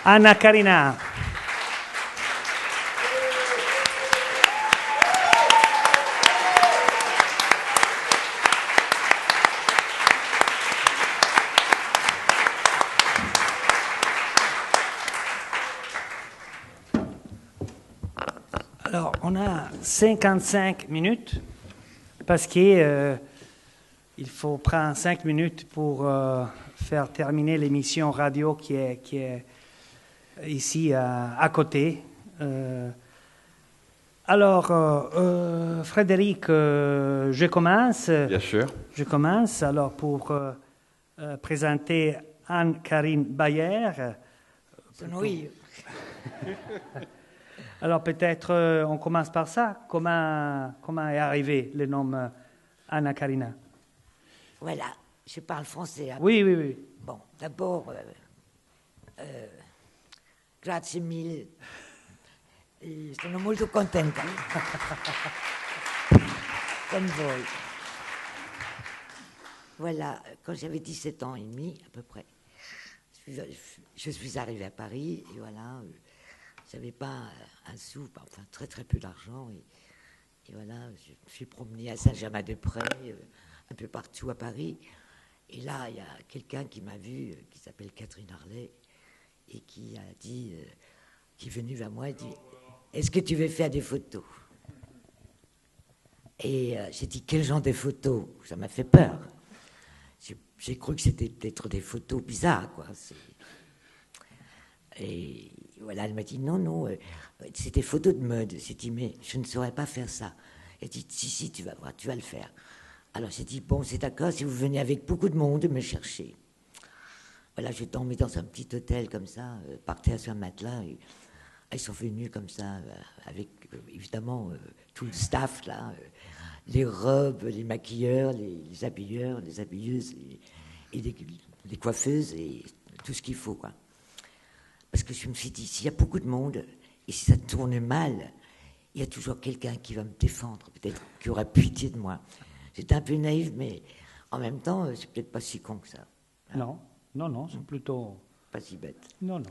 Anna Karina. Alors, on a 55 minutes parce qu'il faut prendre 5 minutes pour faire terminer l'émission radio qui est ici à côté. Alors, Frédéric, je commence. Bien sûr. Je commence alors pour présenter Anne-Karine Bayer. Oui. Alors peut-être on commence par ça. Comment est arrivé le nom Anna Karina? Voilà, je parle français. Hein. Oui. Bon, d'abord, grazie mille. Sono molto contenta. Comme voi. Voilà, quand j'avais 17 ans et demi, à peu près, je suis arrivée à Paris, et voilà, j'avais pas un sou, enfin très très peu d'argent, et voilà, je me suis promenée à Saint-Germain-des-Prés, un peu partout à Paris, et là, il y a quelqu'un qui m'a vu, qui s'appelle Catherine Harlet, et qui a dit, qui est venu vers moi et dit, est-ce que tu veux faire des photos? Et j'ai dit, quel genre de photos? Ça m'a fait peur. J'ai cru que c'était peut-être des photos bizarres, quoi. Et voilà, elle m'a dit, non, c'est des photos de mode. J'ai dit, mais je ne saurais pas faire ça. Elle dit, si, tu vas voir, tu vas le faire. Alors j'ai dit, bon, c'est d'accord, si vous venez avec beaucoup de monde me chercher. Voilà, je tombais dans un petit hôtel comme ça, par terre sur un matelas. Et ils sont venus comme ça, avec évidemment tout le staff là, les robes, les maquilleurs, les habilleurs, les habilleuses, et les coiffeuses, et tout ce qu'il faut, quoi. Parce que je me suis dit, s'il y a beaucoup de monde, et si ça tourne mal, il y a toujours quelqu'un qui va me défendre, peut-être qui aura pitié de moi. J'étais un peu naïve, mais en même temps, c'est peut-être pas si con que ça. Non, c'est plutôt... Pas si bête. Non.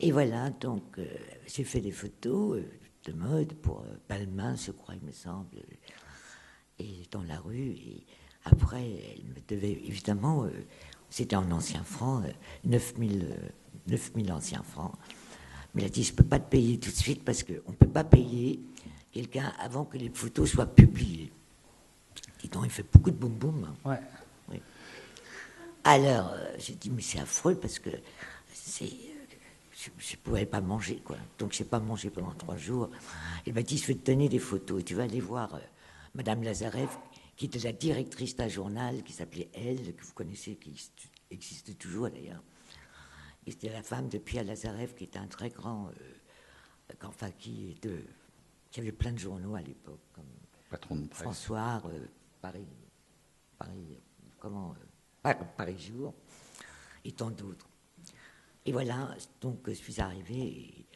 Et voilà, donc j'ai fait des photos de mode pour Balmain, je crois, il me semble, et dans la rue. Et après, elle me devait, évidemment, c'était en anciens francs, 9000 anciens francs. Mais elle a dit, je ne peux pas te payer tout de suite parce qu'on ne peut pas payer quelqu'un avant que les photos soient publiées. Dis donc, il fait beaucoup de boum-boum. Hein. Ouais. Oui. Alors, j'ai dit, mais c'est affreux parce que je ne pouvais pas manger, quoi. Donc, je n'ai pas mangé pendant 3 jours. Elle m'a dit, je vais te donner des photos et tu vas aller voir Madame Lazarev, qui était la directrice d'un journal qui s'appelait Elle, que vous connaissez, qui existe toujours d'ailleurs. Et c'était la femme de Pierre Lazarev, qui était un très grand... enfin, qui avait plein de journaux à l'époque, comme Patron de presse. François, Paris Jour, et tant d'autres. Et voilà, donc je suis arrivée et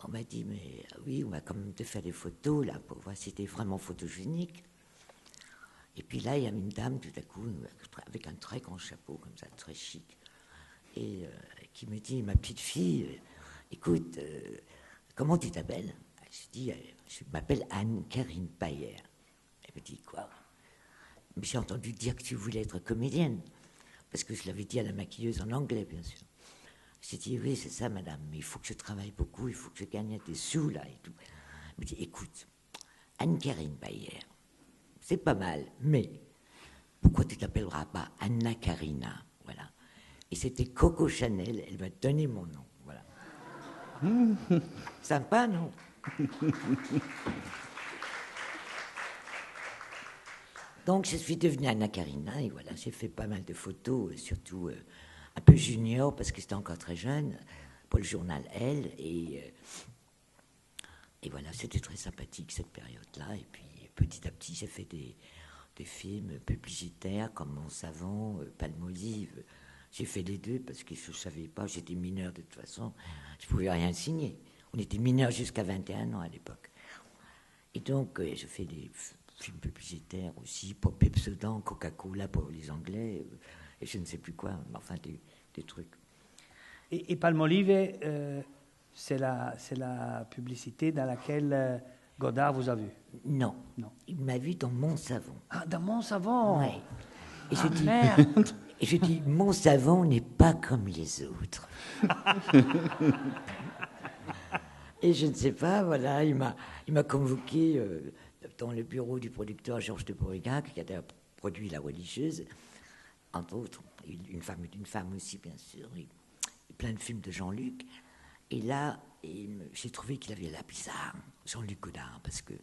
on m'a dit, mais oui, on va quand même te faire des photos, là, pour voir si c'était vraiment photogénique. Et puis là, il y a une dame, tout à coup, avec un très grand chapeau, comme ça, très chic, et qui me dit, ma petite fille, écoute, comment tu t'appelles? Je dis, je m'appelle Anne-Karine Bayer. Elle me dit, quoi? Mais j'ai entendu dire que tu voulais être comédienne, parce que je l'avais dit à la maquilleuse en anglais, bien sûr. J'ai dit, oui, c'est ça, madame, mais il faut que je travaille beaucoup, il faut que je gagne des sous, là, et tout. Elle me dit, écoute, Anne-Karine Bayer, c'est pas mal, mais pourquoi tu t'appelleras pas Anna Karina? Voilà. Et c'était Coco Chanel, elle m'a donné mon nom, voilà. Sympa, non? Donc, je suis devenue Anna Karina, et voilà, j'ai fait pas mal de photos, surtout un peu junior, parce que j'étais encore très jeune, pour le journal Elle, et voilà, c'était très sympathique, cette période-là, et puis petit à petit, j'ai fait des films publicitaires, comme Mon Savon, Palmolive. J'ai fait les deux, parce que je ne savais pas, j'étais mineur de toute façon, je ne pouvais rien signer. On était mineur jusqu'à 21 ans à l'époque. Et donc, je fais des films publicitaires aussi, pour Pepsodent, Coca-Cola pour les Anglais, et je ne sais plus quoi, enfin des trucs. Et Palmolive, c'est la publicité dans laquelle Godard vous a vu? Non. Non. Il m'a vu dans Mon Savon. Ah, dans Mon Savon. Ouais. Et Ah, merde. Et je dis, Mon Savon n'est pas comme les autres. Et je ne sais pas, voilà, il m'a convoqué dans le bureau du producteur Georges de Beauregard, qui a produit La Religieuse, entre autres, une femme aussi, bien sûr, et plein de films de Jean-Luc. Et là, j'ai trouvé qu'il avait l'air bizarre, Jean-Luc Godard, parce que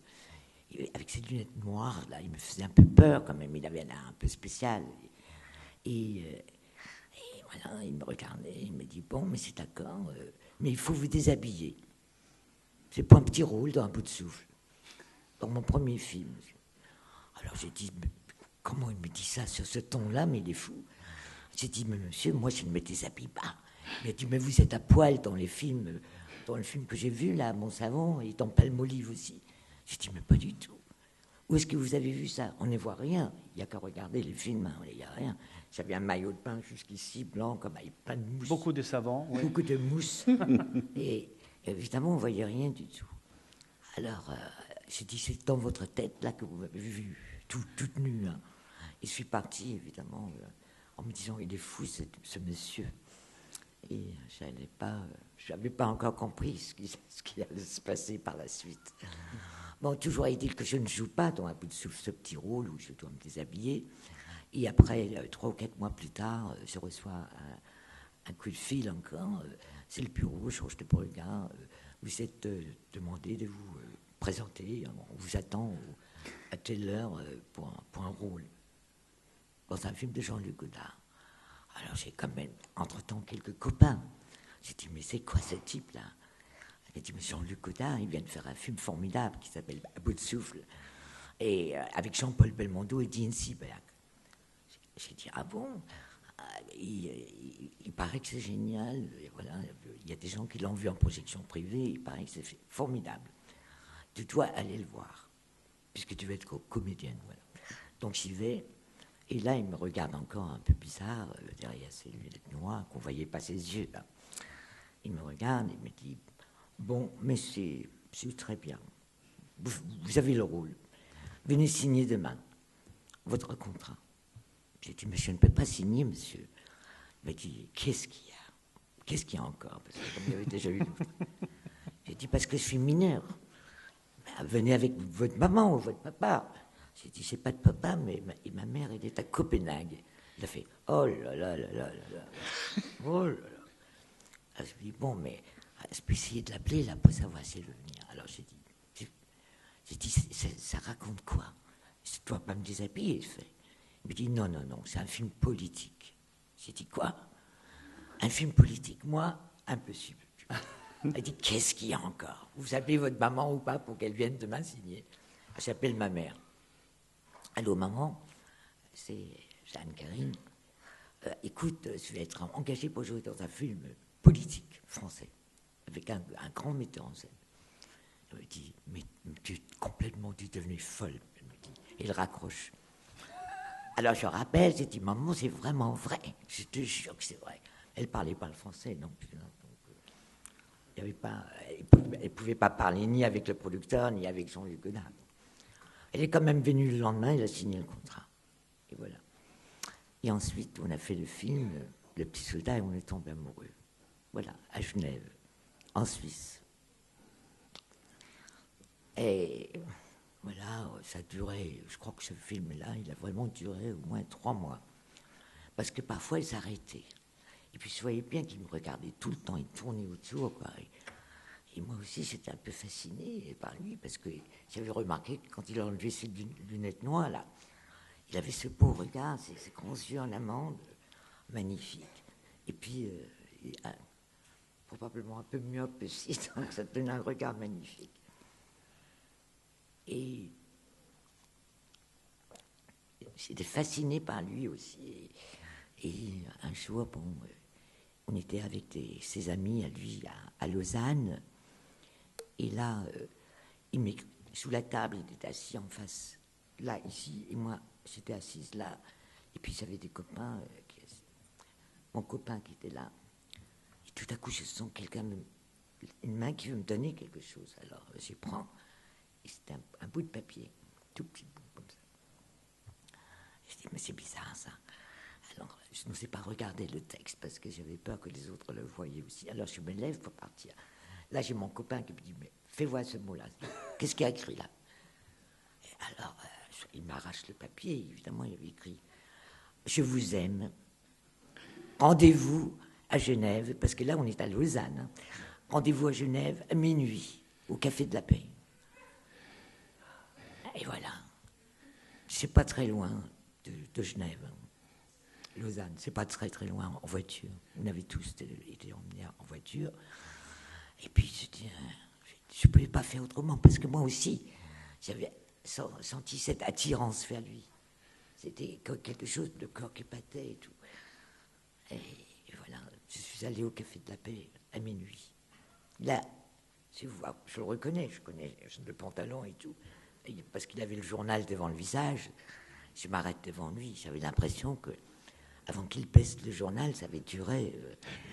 avec ses lunettes noires, là, il me faisait un peu peur quand même, il avait l'air un peu spécial. Et voilà, il me regardait, il me dit, bon, mais c'est d'accord, mais il faut vous déshabiller. C'est pas un petit rôle dans Un bout de souffle, dans mon premier film. Alors j'ai dit, comment il me dit ça sur ce ton-là, mais il est fou. J'ai dit, mais monsieur, moi je ne me déshabille pas. Il m'a dit, mais vous êtes à poil dans les films, dans le film que j'ai vu là, Mon Savon, et dans Palmolive aussi. J'ai dit, mais pas du tout. Où est-ce que vous avez vu ça? On ne voit rien. Il n'y a qu'à regarder les films, hein. Il n'y a rien. J'avais un maillot de bain jusqu'ici, blanc, comme avec plein de mousse. Beaucoup de savon, oui. Beaucoup de mousse. Et évidemment, on ne voyait rien du tout. Alors, j'ai dit, c'est dans votre tête, là, que vous m'avez vu, toute nue. Hein. Et je suis parti, évidemment, en me disant, il est fou, ce monsieur. Et je n'avais pas encore compris ce qui allait se passer par la suite. Bon, toujours est-il que je ne joue pas dans Un bout de souffle, ce petit rôle où je dois me déshabiller. Et après, 3 ou 4 mois plus tard, je reçois un coup de fil encore. C'est le bureau, Georges de Beauregard. Vous êtes demandé de vous présenter. On vous attend à telle heure pour un rôle dans un film de Jean-Luc Godard. Alors j'ai quand même, entre-temps, quelques copains. J'ai dit, mais c'est quoi ce type-là? Il m'a dit, mais Jean-Luc Godard, il vient de faire un film formidable qui s'appelle À bout de souffle, et avec Jean-Paul Belmondo et Dean Seberg. J'ai dit, ah bon? Il paraît que c'est génial. Et voilà, il y a des gens qui l'ont vu en projection privée. Il paraît que c'est formidable. Tu dois aller le voir, puisque tu vas être comédienne. Voilà. Donc j'y vais. Et là, il me regarde encore un peu bizarre, derrière ses lunettes noires, qu'on voyait pas ses yeux. Là. Il me regarde et me dit, bon, mais c'est très bien. Vous avez le rôle. Venez signer demain votre contrat. J'ai dit, mais je ne peux pas signer, monsieur. Il m'a dit, qu'est-ce qu'il y a? Qu'est-ce qu'il y a encore? Parce que comme il y avait déjà eu d'autres. J'ai dit, parce que je suis mineur. Ben, venez avec votre maman ou votre papa. J'ai dit, j'ai pas de papa, mais ma mère, elle est à Copenhague. Il a fait, oh là là là là là là. Oh là là. Alors, je lui ai dit, bon, mais je peux essayer de l'appeler là pour savoir si elle veut venir. Alors j'ai dit, ça raconte quoi? Je ne dois pas me déshabiller, il fait. Il me dit, non, non, non, c'est un film politique. J'ai dit, quoi? Un film politique? Moi, impossible. Elle dit, qu'est-ce qu'il y a encore? Vous appelez votre maman ou pas pour qu'elle vienne demain signer? J'appelle ma mère. Allô, maman? C'est Jeanne-Karine. Écoute, je vais être engagée pour jouer dans un film politique français, avec un grand metteur en scène. Elle me dit, mais tu es complètement devenue folle. Elle me dit, et il raccroche. Alors je rappelle, j'ai dit, maman, c'est vraiment vrai. Je te jure que c'est vrai. Elle ne parlait pas le français non plus. Hein, donc, il y avait pas, elle ne pouvait pas parler ni avec le producteur, ni avec Jean-Luc Godard. Elle est quand même venue le lendemain, elle a signé le contrat. Et voilà. Et ensuite, on a fait le film, Le Petit Soldat, et on est tombé amoureux. Voilà, à Genève, en Suisse. Et voilà, ça a duré, je crois que ce film-là, il a vraiment duré au moins 3 mois. Parce que parfois, il s'arrêtait. Et puis, je voyais bien qu'il me regardait tout le temps, il tournait autour, quoi. Et moi aussi, j'étais un peu fasciné par lui, parce que j'avais remarqué que quand il a enlevé ses lunettes noires, là, il avait ce beau regard, ses grands yeux en amande, magnifiques. Et puis, probablement un peu myope aussi, donc ça donnait un regard magnifique. Et j'étais fasciné par lui aussi. Et un jour, bon, on était avec ses amis à lui à Lausanne. Et là, sous la table, il était assis en face, là, ici. Et moi, j'étais assise là. Et puis j'avais des copains. Mon copain qui était là. Et tout à coup, je sens une main qui veut me donner quelque chose. Alors, j'y prends, et c'était un bout de papier, tout petit bout, comme ça. Je dis, mais c'est bizarre, ça. Alors, je n'osais pas regarder le texte, parce que j'avais peur que les autres le voyaient aussi. Alors, je me lève pour partir. Là, j'ai mon copain qui me dit, mais fais voir ce mot-là. Qu'est-ce qu'il y a écrit là? Et alors, il m'arrache le papier, évidemment, il avait écrit, je vous aime. Rendez-vous à Genève, parce que là, on est à Lausanne. Hein. Rendez-vous à Genève à minuit, au Café de la Paix. Et voilà. C'est pas très loin de Genève. Lausanne, c'est pas très très loin en voiture. On avait tous été emmenés en voiture. Et puis, je ne pouvais pas faire autrement, parce que moi aussi, j'avais senti cette attirance vers lui. C'était quelque chose de corps qui battait et tout. Et voilà, je suis allé au Café de la Paix à minuit. Là, si vous voyez, je le reconnais, je connais le pantalon et tout, parce qu'il avait le journal devant le visage. Je m'arrête devant lui, j'avais l'impression que avant qu'il baisse le journal, ça avait duré,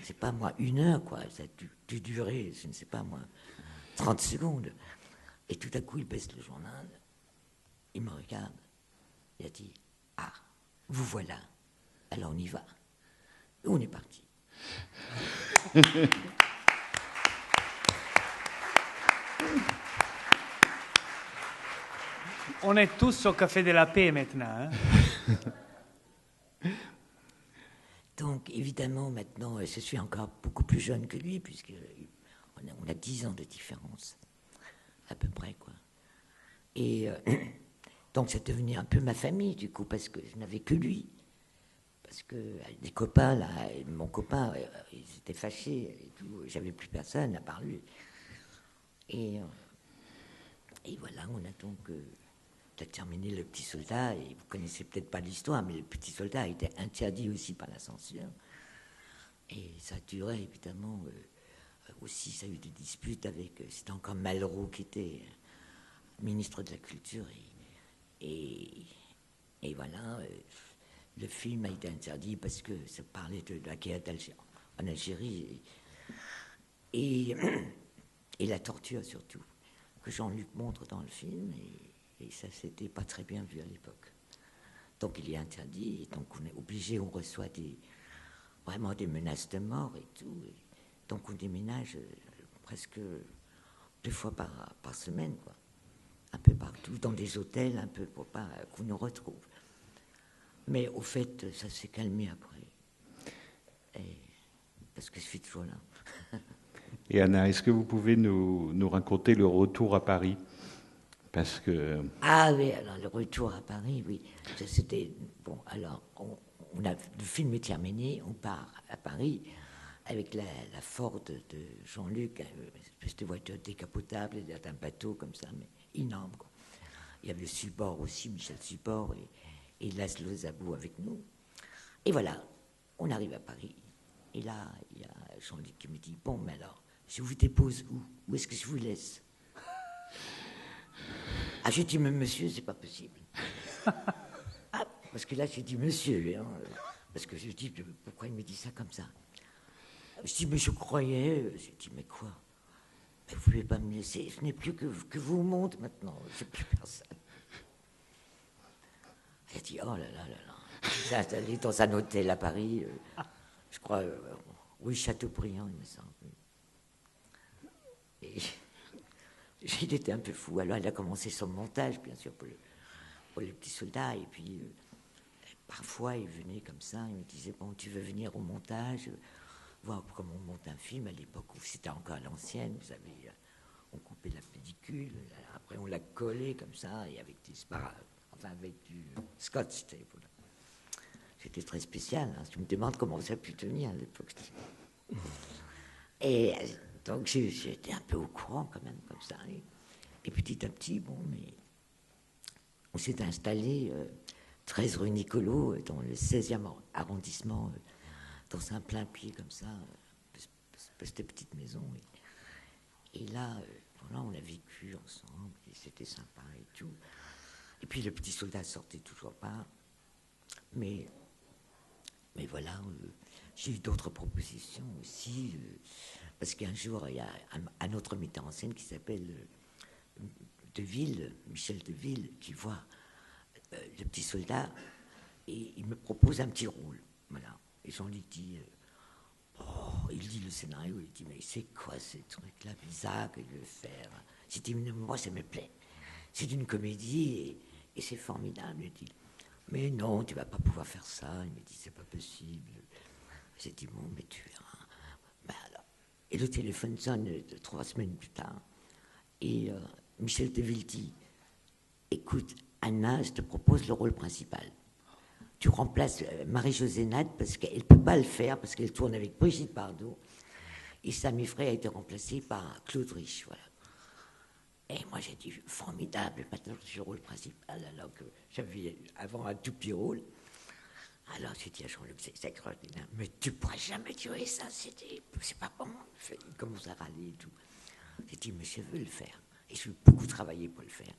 c'est pas moi, 1 heure, quoi. Ça a dû durer, je ne sais pas moi, 30 secondes. Et tout à coup, il baisse le journal, il me regarde, il a dit, ah, vous voilà, alors on y va. Et on est parti. On est tous au Café de la Paix maintenant. Hein? Donc, évidemment, maintenant, je suis encore beaucoup plus jeune que lui, puisqu'on a 10 ans de différence, à peu près, quoi. Et donc, c'est devenu un peu ma famille, du coup, parce que je n'avais que lui. Parce que les copains, là, mon copain, ils étaient fâchés et tout, j'avais plus personne à part lui. Et voilà, on a donc terminé Le Petit Soldat, et vous connaissez peut-être pas l'histoire, mais Le Petit Soldat a été interdit aussi par la censure. Et ça a duré, évidemment, aussi, ça a eu des disputes avec, c'était encore Malraux qui était ministre de la Culture, et voilà, le film a été interdit parce que ça parlait de la guerre en Algérie, et la torture surtout, que Jean-Luc montre dans le film, et ça, c'était pas très bien vu à l'époque. Donc il est interdit, et donc on est obligé, on reçoit vraiment des menaces de mort et tout. Et donc on déménage presque 2 fois par semaine, quoi. Un peu partout, dans des hôtels, un peu pour pas qu'on nous retrouve. Mais au fait, ça s'est calmé après. Parce que je suis toujours là. Et Anna, est-ce que vous pouvez nous raconter le retour à Paris? Parce que... Ah oui, alors le retour à Paris, oui. C'était... Bon, alors, le film est terminé, on part à Paris avec la Ford de Jean-Luc, une espèce de voiture décapotable, un bateau comme ça, mais énorme, quoi. Il y avait Subord aussi, Michel Subord, et Laszlo Zabou avec nous. Et voilà, on arrive à Paris. Et là, il y a Jean-Luc qui me dit, bon, mais alors, je vous dépose où? Où est-ce que je vous laisse? Ah, j'ai dit, mais monsieur, c'est pas possible. Ah, parce que là, j'ai dit, monsieur, hein, parce que je dis, pourquoi il me dit ça comme ça? Je dis, mais je croyais. J'ai dit, mais quoi? Mais vous pouvez pas me laisser, ce n'est plus que vous monte maintenant, c'est plus personne. Elle a dit, oh là là là là. Il s'est installé dans un hôtel à Paris, je crois, oui, Chateaubriand, il me semble. Et il était un peu fou. Alors, il a commencé son montage, bien sûr, pour les petits soldats. Et puis, parfois, il venait comme ça, il me disait, bon, tu veux venir au montage, voir comment on monte un film à l'époque où c'était encore à l'ancienne. Vous savez, on coupait la pellicule, après on l'a collée comme ça, et avec avec du scotch tape. C'était très spécial. Hein. Je me demande comment ça a pu tenir à l'époque. Et donc j'étais un peu au courant quand même, comme ça. Et petit à petit, bon, mais on s'est installé 13 rue Nicolo, dans le 16e arrondissement, dans un plein pied comme ça, cette petite maison. Et là, voilà, on a vécu ensemble, et c'était sympa et tout. Et puis le petit soldat sortait toujours pas. Mais voilà, j'ai eu d'autres propositions aussi, parce qu'un jour, il y a un autre metteur en scène qui s'appelle Deville, Michel Deville, qui voit le petit soldat, et il me propose un petit rôle. Voilà. Et j'en lui dis, il lit le scénario, il dit, mais c'est quoi ce truc-là bizarre que je veux faire? J'ai dit, moi, ça me plaît. C'est une comédie et c'est formidable. Il dit, mais non, tu vas pas pouvoir faire ça. Il me dit, c'est pas possible. J'ai dit, bon, mais tu verras. Ben alors. Et le téléphone sonne 3 semaines plus tard. Et Michel Deville dit, écoute, Anna, je te propose le rôle principal. Tu remplaces Marie-Josée Nad parce qu'elle ne peut pas le faire, parce qu'elle tourne avec Brigitte Bardot. Et Samy Frey a été remplacé par Claude Rich, voilà. Et moi, j'ai dit, formidable, maintenant je suis le rôle principal, alors que j'avais avant un tout petit rôle. Alors j'ai dit à Jean-Luc, c'est extraordinaire, mais tu ne pourrais jamais jouer ça, c'est pas bon. Il commence à râler et tout. J'ai dit, mais je veux le faire. Et je veux beaucoup travailler pour le faire.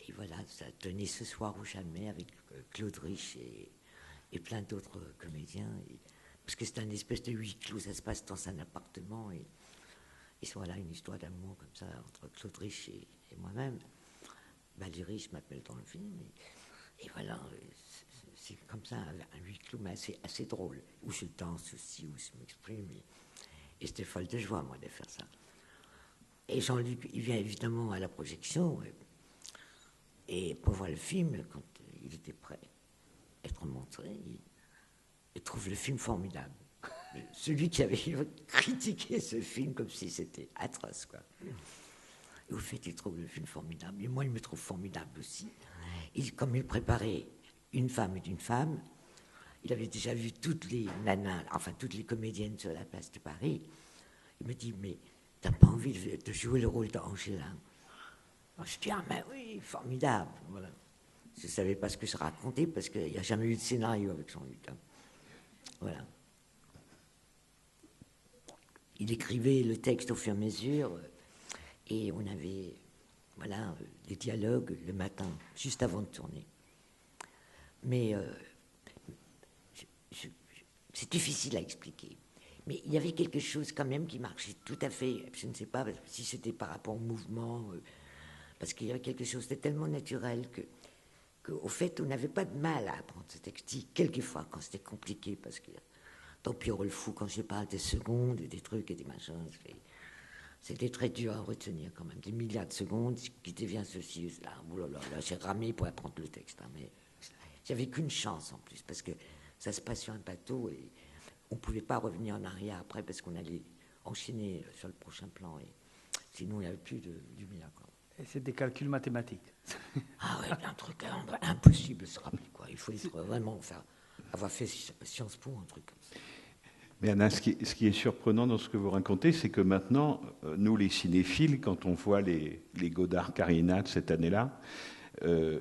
Et voilà, ça tenait Ce soir ou jamais avec Claude Rich et plein d'autres comédiens. Parce que c'est un espèce de huis clos, ça se passe dans un appartement. Et voilà, une histoire d'amour comme ça entre Claude Rich et moi-même. Valérie, je m'appelle dans le film. Et voilà, c'est comme ça, un huis clos, mais assez drôle. Où je danse aussi, où je m'exprime. Et j'étais folle de joie, moi, de faire ça. Et Jean-Luc, il vient évidemment à la projection. Et pour voir le film, quand il était prêt à être montré, il trouve le film formidable. Celui qui avait critiqué ce film comme si c'était atroce, quoi. Et au fait, il trouve le film formidable. Et moi, il me trouve formidable aussi. Et comme il préparait Une femme est une femme, il avait déjà vu toutes les nanas, enfin toutes les comédiennes sur la place de Paris. Il me dit, mais t'as pas envie de jouer le rôle d'Angela? Alors je dis, ah ben oui, formidable. Voilà. Je ne savais pas ce que je racontais parce qu'il n'y a jamais eu de scénario avec Jean-Luc. Hein. Voilà. Il écrivait le texte au fur et à mesure et on avait les dialogues le matin, juste avant de tourner. Mais c'est difficile à expliquer. Mais il y avait quelque chose quand même qui marchait tout à fait. Je ne sais pas si c'était par rapport au mouvement, parce qu'il y avait quelque chose de tellement naturel qu'au fait, on n'avait pas de mal à apprendre ce texte. Quelquefois, quand c'était compliqué, parce que dans Pierrot le Fou, quand je parle des secondes, des trucs et des machins, c'était très dur à retenir quand même. Des milliards de secondes qui devient ceci, là. Oh là, j'ai ramé pour apprendre le texte. Hein, mais j'avais qu'une chance en plus, parce que ça se passe sur un bateau et on ne pouvait pas revenir en arrière après parce qu'on allait enchaîner sur le prochain plan. Et sinon, il n'y avait plus de lumière. Quoi. Et c'est des calculs mathématiques. Ah ouais, un truc impossible de se rappeler. Quoi. Il faut vraiment avoir fait Sciences Po, un truc comme ça. Mais Anna, ce qui est surprenant dans ce que vous racontez, c'est que maintenant, nous les cinéphiles, quand on voit les Godard Carinade cette année-là,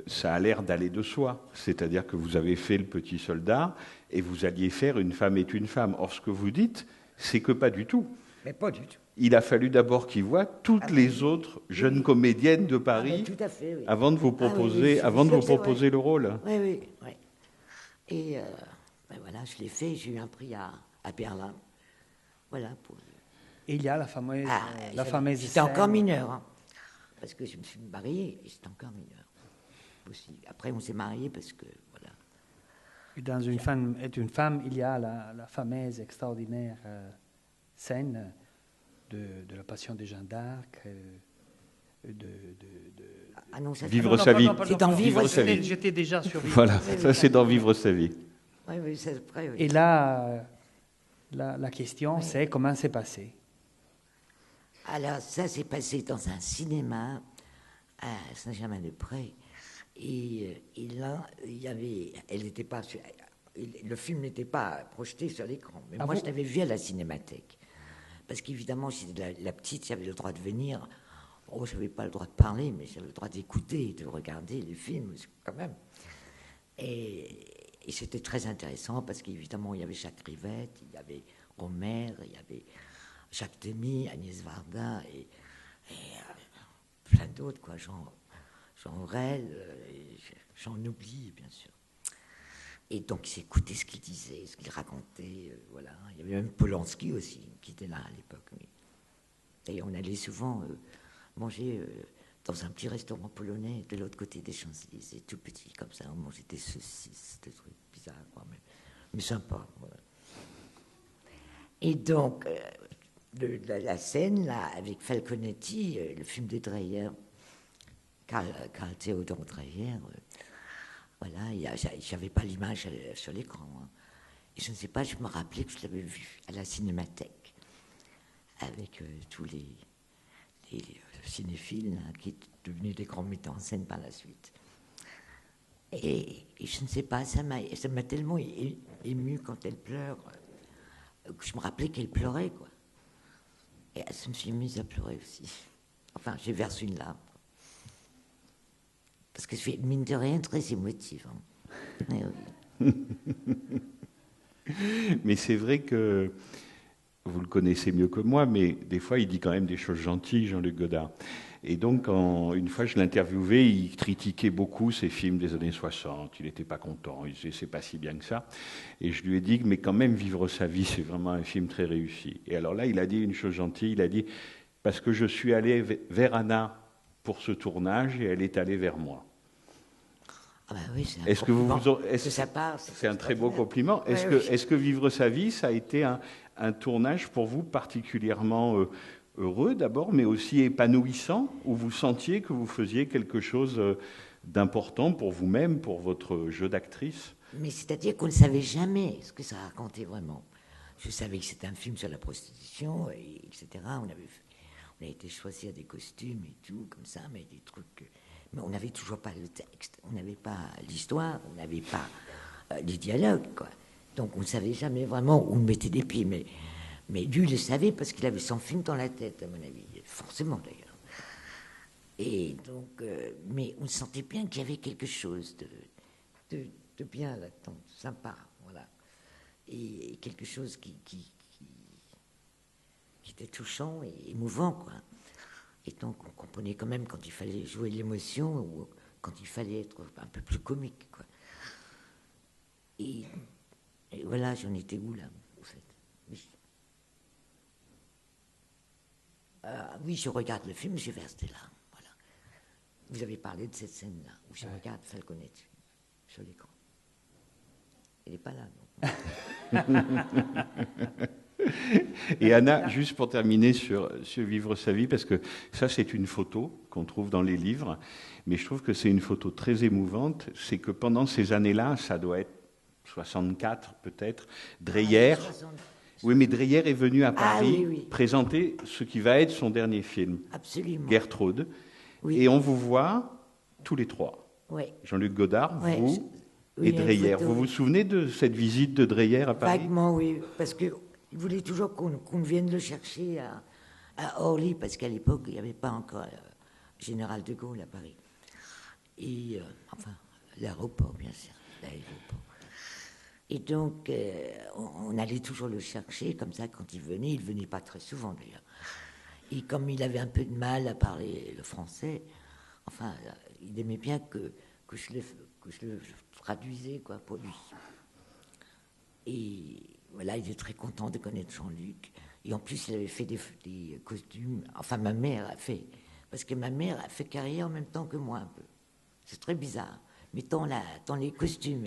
ça a l'air d'aller de soi. C'est-à-dire que vous avez fait Le Petit Soldat et vous alliez faire Une femme est une femme. Or, ce que vous dites, c'est que pas du tout. Mais pas du tout. Il a fallu d'abord qu'il voit toutes les autres jeunes comédiennes de Paris tout à fait, oui. avant de vous proposer, le rôle. Oui. Et ben voilà, je l'ai fait. J'ai eu un prix à Berlin. Voilà. Et il y a la fameuse J'étais scène. encore mineur. Hein, parce que je me suis mariée et j'étais encore mineur. Aussi. Après, on s'est mariés parce que, voilà. Et dans Une femme est une femme, il y a la fameuse, extraordinaire scène de la Passion de Jeanne d'Arc. Ah non, ça Vivre sa vie. C'est dans Vivre sa vie. J'étais déjà sur Vivre. Voilà, ça c'est dans Vivre sa vie. Oui, c'est après, oui. Et là, la question, c'est comment c'est passé? Alors, ça s'est passé dans un cinéma à Saint-Germain-des-Prés. Et là, le film n'était pas projeté sur l'écran. Mais moi, je l'avais vu à la Cinémathèque. Parce qu'évidemment, j'étais la petite, j'avais le droit de venir. Oh, je n'avais pas le droit de parler, mais j'avais le droit d'écouter et de regarder les films, quand même. Et c'était très intéressant parce qu'évidemment, il y avait Jacques Rivette, il y avait Romer, il y avait Jacques Demy, Agnès Varda et plein d'autres, quoi. Jean Aurel, j'en oublie, bien sûr. Et donc, j'écoutais ce qu'il disait, ce qu'il racontait. Voilà. Il y avait même Polanski aussi, qui était là à l'époque. Mais... D'ailleurs, on allait souvent manger dans un petit restaurant polonais de l'autre côté des Champs-Élysées, tout petit comme ça. On mangeait des saucisses, des trucs bizarres, quoi, mais sympa. Voilà. Et donc, la scène, là, avec Falconetti, le film de Dreyer, Karl Theodor Dreyer, voilà, j'avais pas l'image sur l'écran. Hein. Et je ne sais pas, je me rappelais que je l'avais vu à la Cinémathèque, avec tous les cinéphiles hein, qui étaient devenus des grands metteurs en scène par la suite. Et je ne sais pas, ça m'a tellement ému quand elle pleure, que je me rappelais qu'elle pleurait, quoi. Et je me suis mise à pleurer aussi. Enfin, j'ai versé une larme. Parce que je suis, mine de rien, très émotive. Hein. Oui. Mais c'est vrai que vous le connaissez mieux que moi, mais des fois, il dit quand même des choses gentilles, Jean-Luc Godard. Et donc, une fois, je l'interviewais, il critiquait beaucoup ces films des années 60. Il n'était pas content, il disait c'est pas si bien que ça. Et je lui ai dit, mais quand même, Vivre sa vie, c'est vraiment un film très réussi. Et alors là, il a dit une chose gentille, il a dit, parce que je suis allé vers Anna pour ce tournage et elle est allée vers moi. Ah ben oui, c'est un est-ce que compliment. C'est un très beau compliment. Est-ce que Vivre sa vie, ça a été un tournage pour vous particulièrement heureux d'abord, mais aussi épanouissant, où vous sentiez que vous faisiez quelque chose d'important pour vous-même, pour votre jeu d'actrice? Mais c'est-à-dire qu'on ne savait jamais ce que ça racontait vraiment. Je savais que c'était un film sur la prostitution, etc. On a été choisir des costumes et tout, comme ça, mais des trucs... Mais on n'avait toujours pas le texte, on n'avait pas l'histoire, on n'avait pas les dialogues, quoi. Donc on ne savait jamais vraiment où on mettait des pieds. Mais lui, il le savait parce qu'il avait son film dans la tête, à mon avis. Forcément, d'ailleurs. Et donc... mais on sentait bien qu'il y avait quelque chose de bien là-dedans, sympa, voilà. Et quelque chose qui était touchant et émouvant, quoi. Et donc, on comprenait quand même quand il fallait jouer l'émotion ou quand il fallait être un peu plus comique, quoi. Et voilà, j'en étais où, là, en fait? Oui. Oui, je regarde le film, je vais rester là, voilà. Vous avez parlé de cette scène-là, où je regarde Falconetti sur l'écran. Il n'est pas là, non. Et Anna, juste pour terminer sur Vivre sa vie, parce que ça c'est une photo qu'on trouve dans les livres, mais je trouve que c'est une photo très émouvante, c'est que pendant ces années-là, ça doit être 64 peut-être, Dreyer, oui mais Dreyer est venu à Paris présenter ce qui va être son dernier film, absolument. Gertrude, et on vous voit tous les trois, Jean-Luc Godard, vous et Dreyer. Vous vous souvenez de cette visite de Dreyer à Paris? Vaguement, oui, parce que il voulait toujours qu'on vienne le chercher à Orly, parce qu'à l'époque, il n'y avait pas encore Général de Gaulle à Paris. Et, enfin, l'aéroport, bien sûr, l'aéroport. Et donc, on allait toujours le chercher, comme ça, quand il venait pas très souvent, d'ailleurs. Et comme il avait un peu de mal à parler le français, enfin, il aimait bien que je le traduisais, quoi, pour lui. Et... Voilà, il était très content de connaître Jean-Luc. Et en plus, il avait fait des costumes. Enfin, ma mère a fait. Parce que ma mère a fait carrière en même temps que moi, un peu. C'est très bizarre. Mais dans les costumes,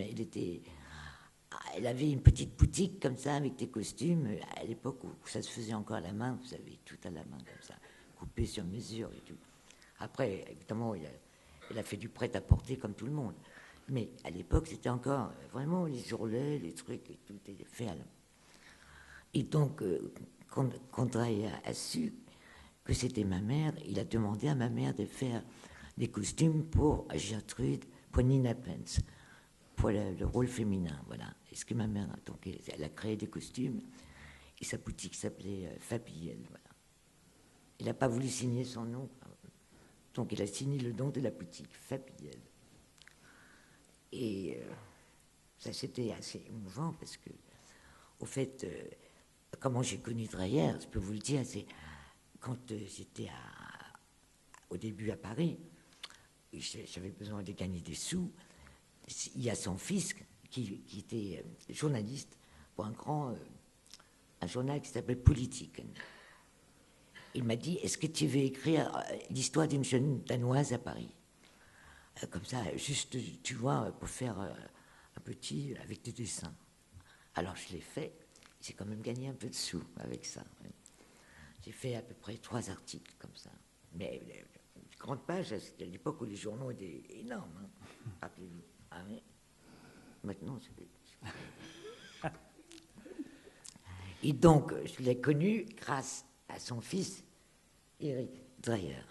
elle avait une petite boutique comme ça, avec des costumes, à l'époque où ça se faisait encore à la main, vous savez, tout à la main, comme ça, coupé sur mesure et tout. Après, évidemment, elle a fait du prêt-à-porter comme tout le monde. Mais à l'époque, c'était encore vraiment les ourlets, les trucs, et tout était fait à la main. Et donc, quand Dreyer a su que c'était ma mère, il a demandé à ma mère de faire des costumes pour Gertrude, pour Nina Pence, pour le rôle féminin, voilà. Et ce que ma mère, donc, elle a créé des costumes, et sa boutique s'appelait Fabiel, voilà. Il n'a pas voulu signer son nom, donc il a signé le nom de la boutique, Fabiel. Et ça, c'était assez émouvant, parce que, au fait... comment j'ai connu Dreyer, je peux vous le dire, c'est quand j'étais au début à Paris, j'avais besoin de gagner des sous. Il y a son fils qui était journaliste pour un journal qui s'appelle Politique. Il m'a dit, est-ce que tu veux écrire l'histoire d'une jeune Danoise à Paris? Comme ça, juste, tu vois, pour faire un petit avec des dessins. Alors je l'ai fait, j'ai quand même gagné un peu de sous avec ça. J'ai fait à peu près 3 articles comme ça. Mais une grande page, c'était à l'époque où les journaux étaient énormes. Hein. Rappelez-vous. Ah oui. Maintenant, c'est... Et donc, je l'ai connu grâce à son fils, Eric Dreyer.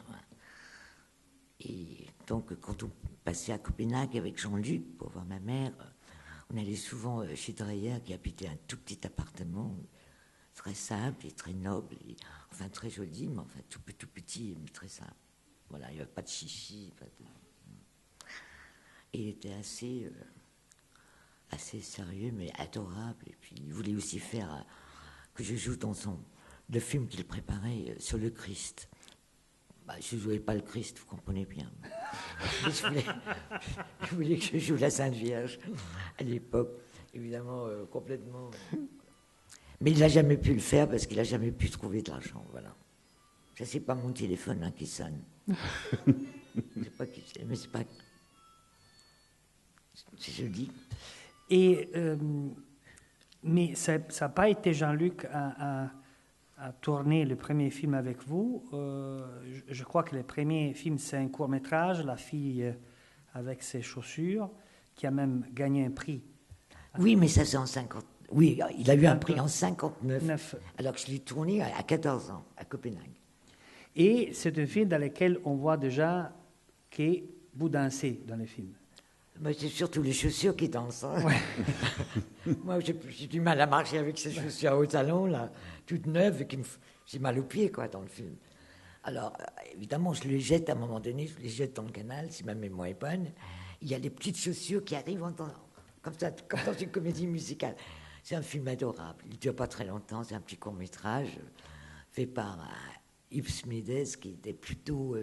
Et donc, quand on passait à Copenhague avec Jean-Luc pour voir ma mère, on allait souvent chez Dreyer, qui habitait un tout petit appartement, très simple et très noble, et, enfin très joli, mais enfin tout petit, mais très simple. Voilà, il n'y avait pas de chichi. Pas de... Et il était assez sérieux, mais adorable. Et puis, il voulait aussi faire que je joue dans le film qu'il préparait sur le Christ. Bah, je ne jouais pas le Christ, vous comprenez bien. Je voulais que je joue la Sainte Vierge à l'époque, évidemment, complètement. Mais il n'a jamais pu le faire parce qu'il n'a jamais pu trouver de l'argent, voilà. Ça, c'est pas mon téléphone qui sonne. Je sais pas qui c'est, mais c'est pas... C'est joli. Et, mais ça n'a pas été Jean-Luc à tourner le premier film avec vous. Je crois que le premier film, c'est un court-métrage, La fille avec ses chaussures, qui a même gagné un prix. Oui, mais ça, c'est en 50. Oui, il a eu un prix en 59, alors que je l'ai tourné à 14 ans, à Copenhague. Et c'est un film dans lequel on voit déjà que vous dansez dans le film. Mais c'est surtout les chaussures qui dansent. Hein. Ouais. Moi, j'ai du mal à marcher avec ces chaussures à haut talons, là, toutes neuves, et j'ai mal aux pieds, quoi, dans le film. Alors, évidemment, je les jette à un moment donné, je les jette dans le canal, si ma mémoire est bonne. Il y a les petites chaussures qui arrivent comme ça, comme dans une comédie musicale. C'est un film adorable. Il ne dure pas très longtemps. C'est un petit court-métrage fait par Yves Smedes, qui était plutôt...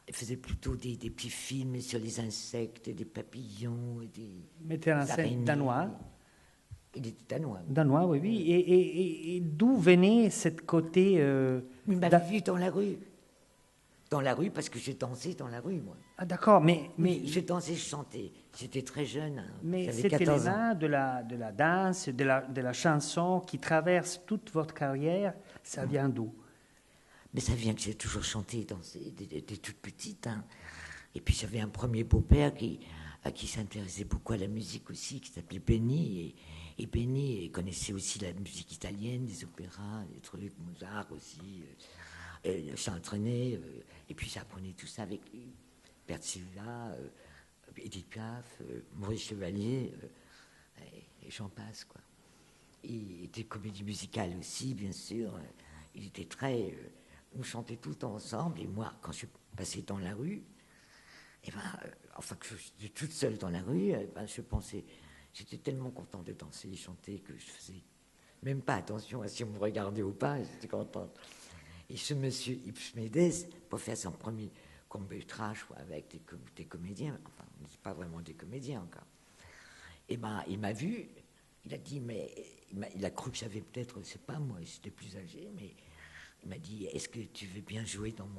il faisait plutôt des petits films sur les insectes, des papillons, des metteur en scène danois. Il était danois. Danois, oui, oui. Et d'où venait cette côté... Il m'a vu dans la rue. Dans la rue, parce que j'ai dansé dans la rue, moi. Ah, d'accord, mais j'ai dansé, je chantais. J'étais très jeune. Hein. Mais cet élément de la danse, de la chanson qui traverse toute votre carrière, ça vient d'où? Mais ça vient que j'ai toujours chanté, dansé, dès toute petite. Hein. Et puis j'avais un premier beau-père qui s'intéressait beaucoup à la musique aussi, qui s'appelait Benny. Et Benny connaissait aussi la musique italienne, des opéras, des trucs, Mozart aussi. S'entraînait, et puis j'apprenais tout ça avec lui. Percival, Edith Piaf, Maurice Chevalier, et j'en passe, quoi. Il était comédie musicale aussi, bien sûr. Il était très... on chantait tout le temps ensemble, et moi, quand je suis passée dans la rue, enfin que j'étais toute seule dans la rue, je pensais... J'étais tellement content de danser et chanter que je faisais même pas attention à si on me regardait ou pas, j'étais contente. Et ce monsieur Yves Smedes, pour faire son premier court-métrage avec des comédiens, enfin, on n'est pas vraiment des comédiens encore, et il m'a vu, il a dit, mais il a cru que j'avais peut-être, c'est pas moi, j'étais plus âgé, mais il m'a dit, est-ce que tu veux bien jouer dans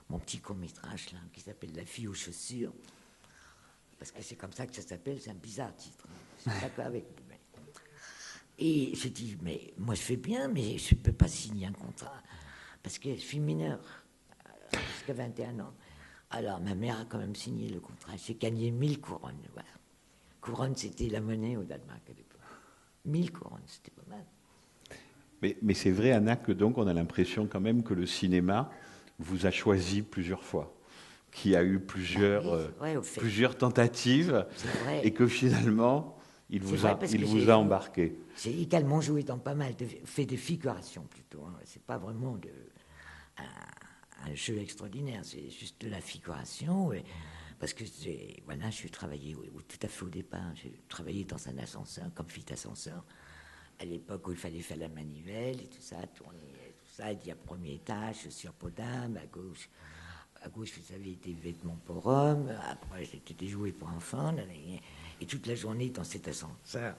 mon petit court-métrage là, qui s'appelle La fille aux chaussures? Parce que c'est comme ça que ça s'appelle, c'est un bizarre titre. C'est d'accord avec vous. Et j'ai dit, mais moi je fais bien, mais je ne peux pas signer un contrat. Parce que je suis mineure, jusqu'à 21 ans. Alors, ma mère a quand même signé le contrat. J'ai gagné 1000 couronnes. Voilà. Couronne, c'était la monnaie au Danemark à l'époque. 1000 couronnes, c'était pas mal. Mais c'est vrai, Anna, que donc on a l'impression quand même que le cinéma vous a choisi plusieurs fois, qu'il y a eu plusieurs tentatives, et que finalement, il vous a embarqué. J'ai également joué dans pas mal, fait des figurations plutôt. Hein. C'est pas vraiment un jeu extraordinaire, c'est juste de la figuration. Parce que je suis travaillé tout à fait au départ. J'ai travaillé dans un ascenseur, comme fille d'ascenseur, à l'époque où il fallait faire la manivelle et tout ça, tourner, tout ça. Il y a premier étage, sur Podame, à gauche, vous avez des vêtements pour hommes. Après, c'était des jouets pour enfants. Et toute la journée dans cet ascenseur,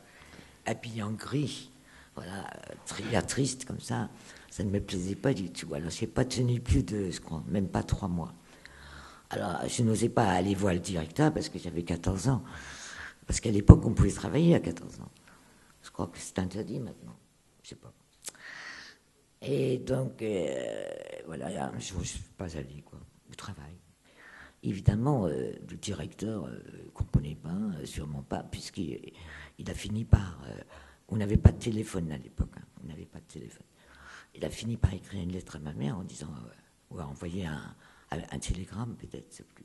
habillé en gris, voilà, l'air triste comme ça ne me plaisait pas du tout. Alors, je n'ai pas tenu plus de, je crois, même pas 3 mois. Alors, je n'osais pas aller voir le directeur parce que j'avais 14 ans. Parce qu'à l'époque, on pouvait travailler à 14 ans. Je crois que c'est interdit maintenant. Je sais pas. Et donc, voilà, je ne suis pas allé, quoi, au travail. Évidemment, le directeur ne comprenait pas, sûrement pas, puisqu'il a fini par... on n'avait pas de téléphone à l'époque, hein, on n'avait pas de téléphone. Il a fini par écrire une lettre à ma mère en disant... ou à envoyer un télégramme, peut-être, c'est plus.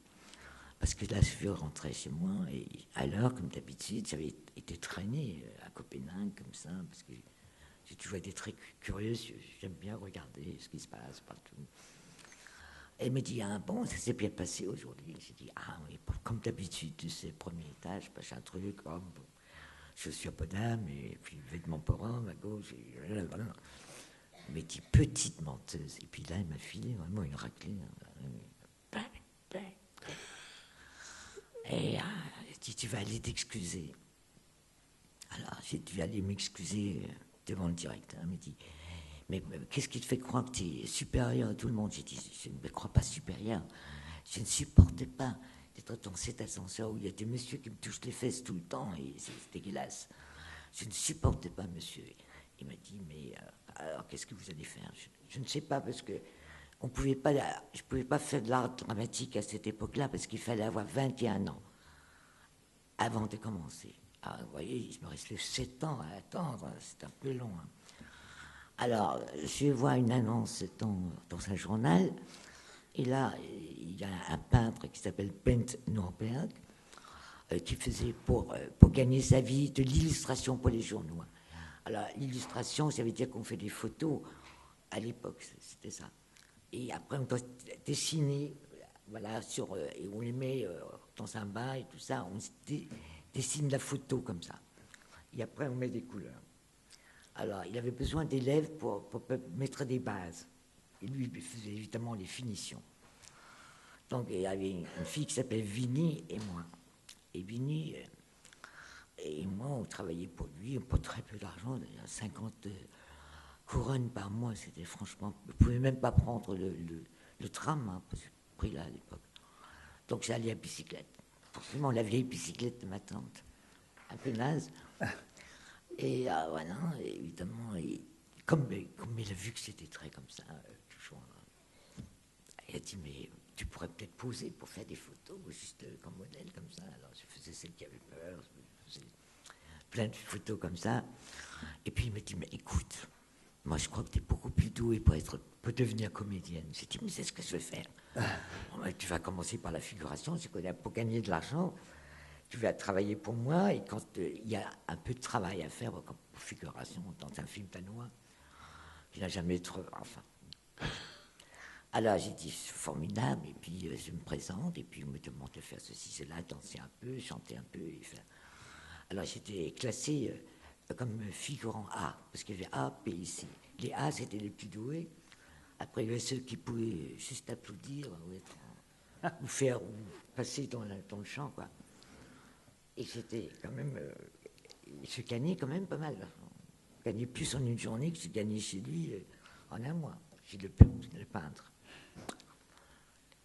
Parce que là, je rentrais chez moi, et à l'heure, comme d'habitude, j'avais été traîné à Copenhague, comme ça, parce que j'ai toujours été très curieuse, j'aime bien regarder ce qui se passe partout. Elle me dit, ah bon, ça s'est bien passé aujourd'hui. J'ai dit, ah oui, comme d'habitude, tu sais, premier étage, machin truc, oh, bon, chaussures pas d'âme, et puis vêtements porants à gauche, et voilà. Elle me dit, petite menteuse. Et puis là, elle m'a filé vraiment une raclée. Et elle dit, tu vas aller t'excuser. Alors, j'ai dû aller m'excuser devant le directeur. Elle me dit, mais qu'est-ce qui te fait croire que tu es supérieur à tout le monde? J'ai dit, je ne me crois pas supérieur. Je ne supportais pas d'être dans cet ascenseur où il y a des messieurs qui me touchent les fesses tout le temps et c'est dégueulasse. Je ne supportais pas, monsieur. Il m'a dit, mais alors qu'est-ce que vous allez faire? Je ne sais pas, parce que je ne pouvais pas faire de l'art dramatique à cette époque-là parce qu'il fallait avoir 21 ans avant de commencer. Alors, vous voyez, il me restait 7 ans à attendre, c'est un peu long. Hein. Alors, je vois une annonce dans un journal, et là, il y a un peintre qui s'appelle Bent Norberg, qui faisait pour gagner sa vie de l'illustration pour les journaux. Alors, l'illustration, ça veut dire qu'on fait des photos, à l'époque, c'était ça. Et après, on doit dessiner, voilà, et on les met dans un bain et tout ça, on dessine la photo comme ça. Et après, on met des couleurs. Alors, il avait besoin d'élèves pour mettre des bases. Et lui, il faisait évidemment les finitions. Donc, il y avait une fille qui s'appelait Vinnie et moi. Et Vinnie et moi, on travaillait pour lui, pour très peu d'argent, 50 couronnes par mois. C'était franchement... Je ne pouvais même pas prendre le tram, hein, pour ce prix-là à l'époque. Donc, j'allais à bicyclette. Forcément, la vieille bicyclette de ma tante. Un peu naze. Et voilà, évidemment, comme il a vu que c'était très comme ça, toujours, il a dit, mais tu pourrais peut-être poser pour faire des photos, juste comme modèle, comme ça. Alors je faisais celle qui avait peur, je faisais plein de photos comme ça. Et puis il me dit, mais écoute, moi je crois que tu es beaucoup plus douée pour devenir comédienne. J'ai dit, mais c'est ce que je veux faire. Bon, tu vas commencer par la figuration, pour gagner de l'argent. Tu vas travailler pour moi, et quand il y a un peu de travail à faire comme figuration dans un film danois, il n'a jamais trop... Enfin. Alors j'ai dit, c'est formidable, et puis je me présente, et puis on me demande de faire ceci, cela, danser un peu, chanter un peu. Et faire... Alors j'étais classé comme figurant A, parce qu'il y avait A, B et C. Les A, c'était les plus doués. Après, il y avait ceux qui pouvaient juste applaudir, ou faire, ou passer dans le champ, quoi. Et c'était quand même... je gagnais quand même pas mal. Je gagnais plus en une journée que je gagnais chez lui en un mois, chez le peintre.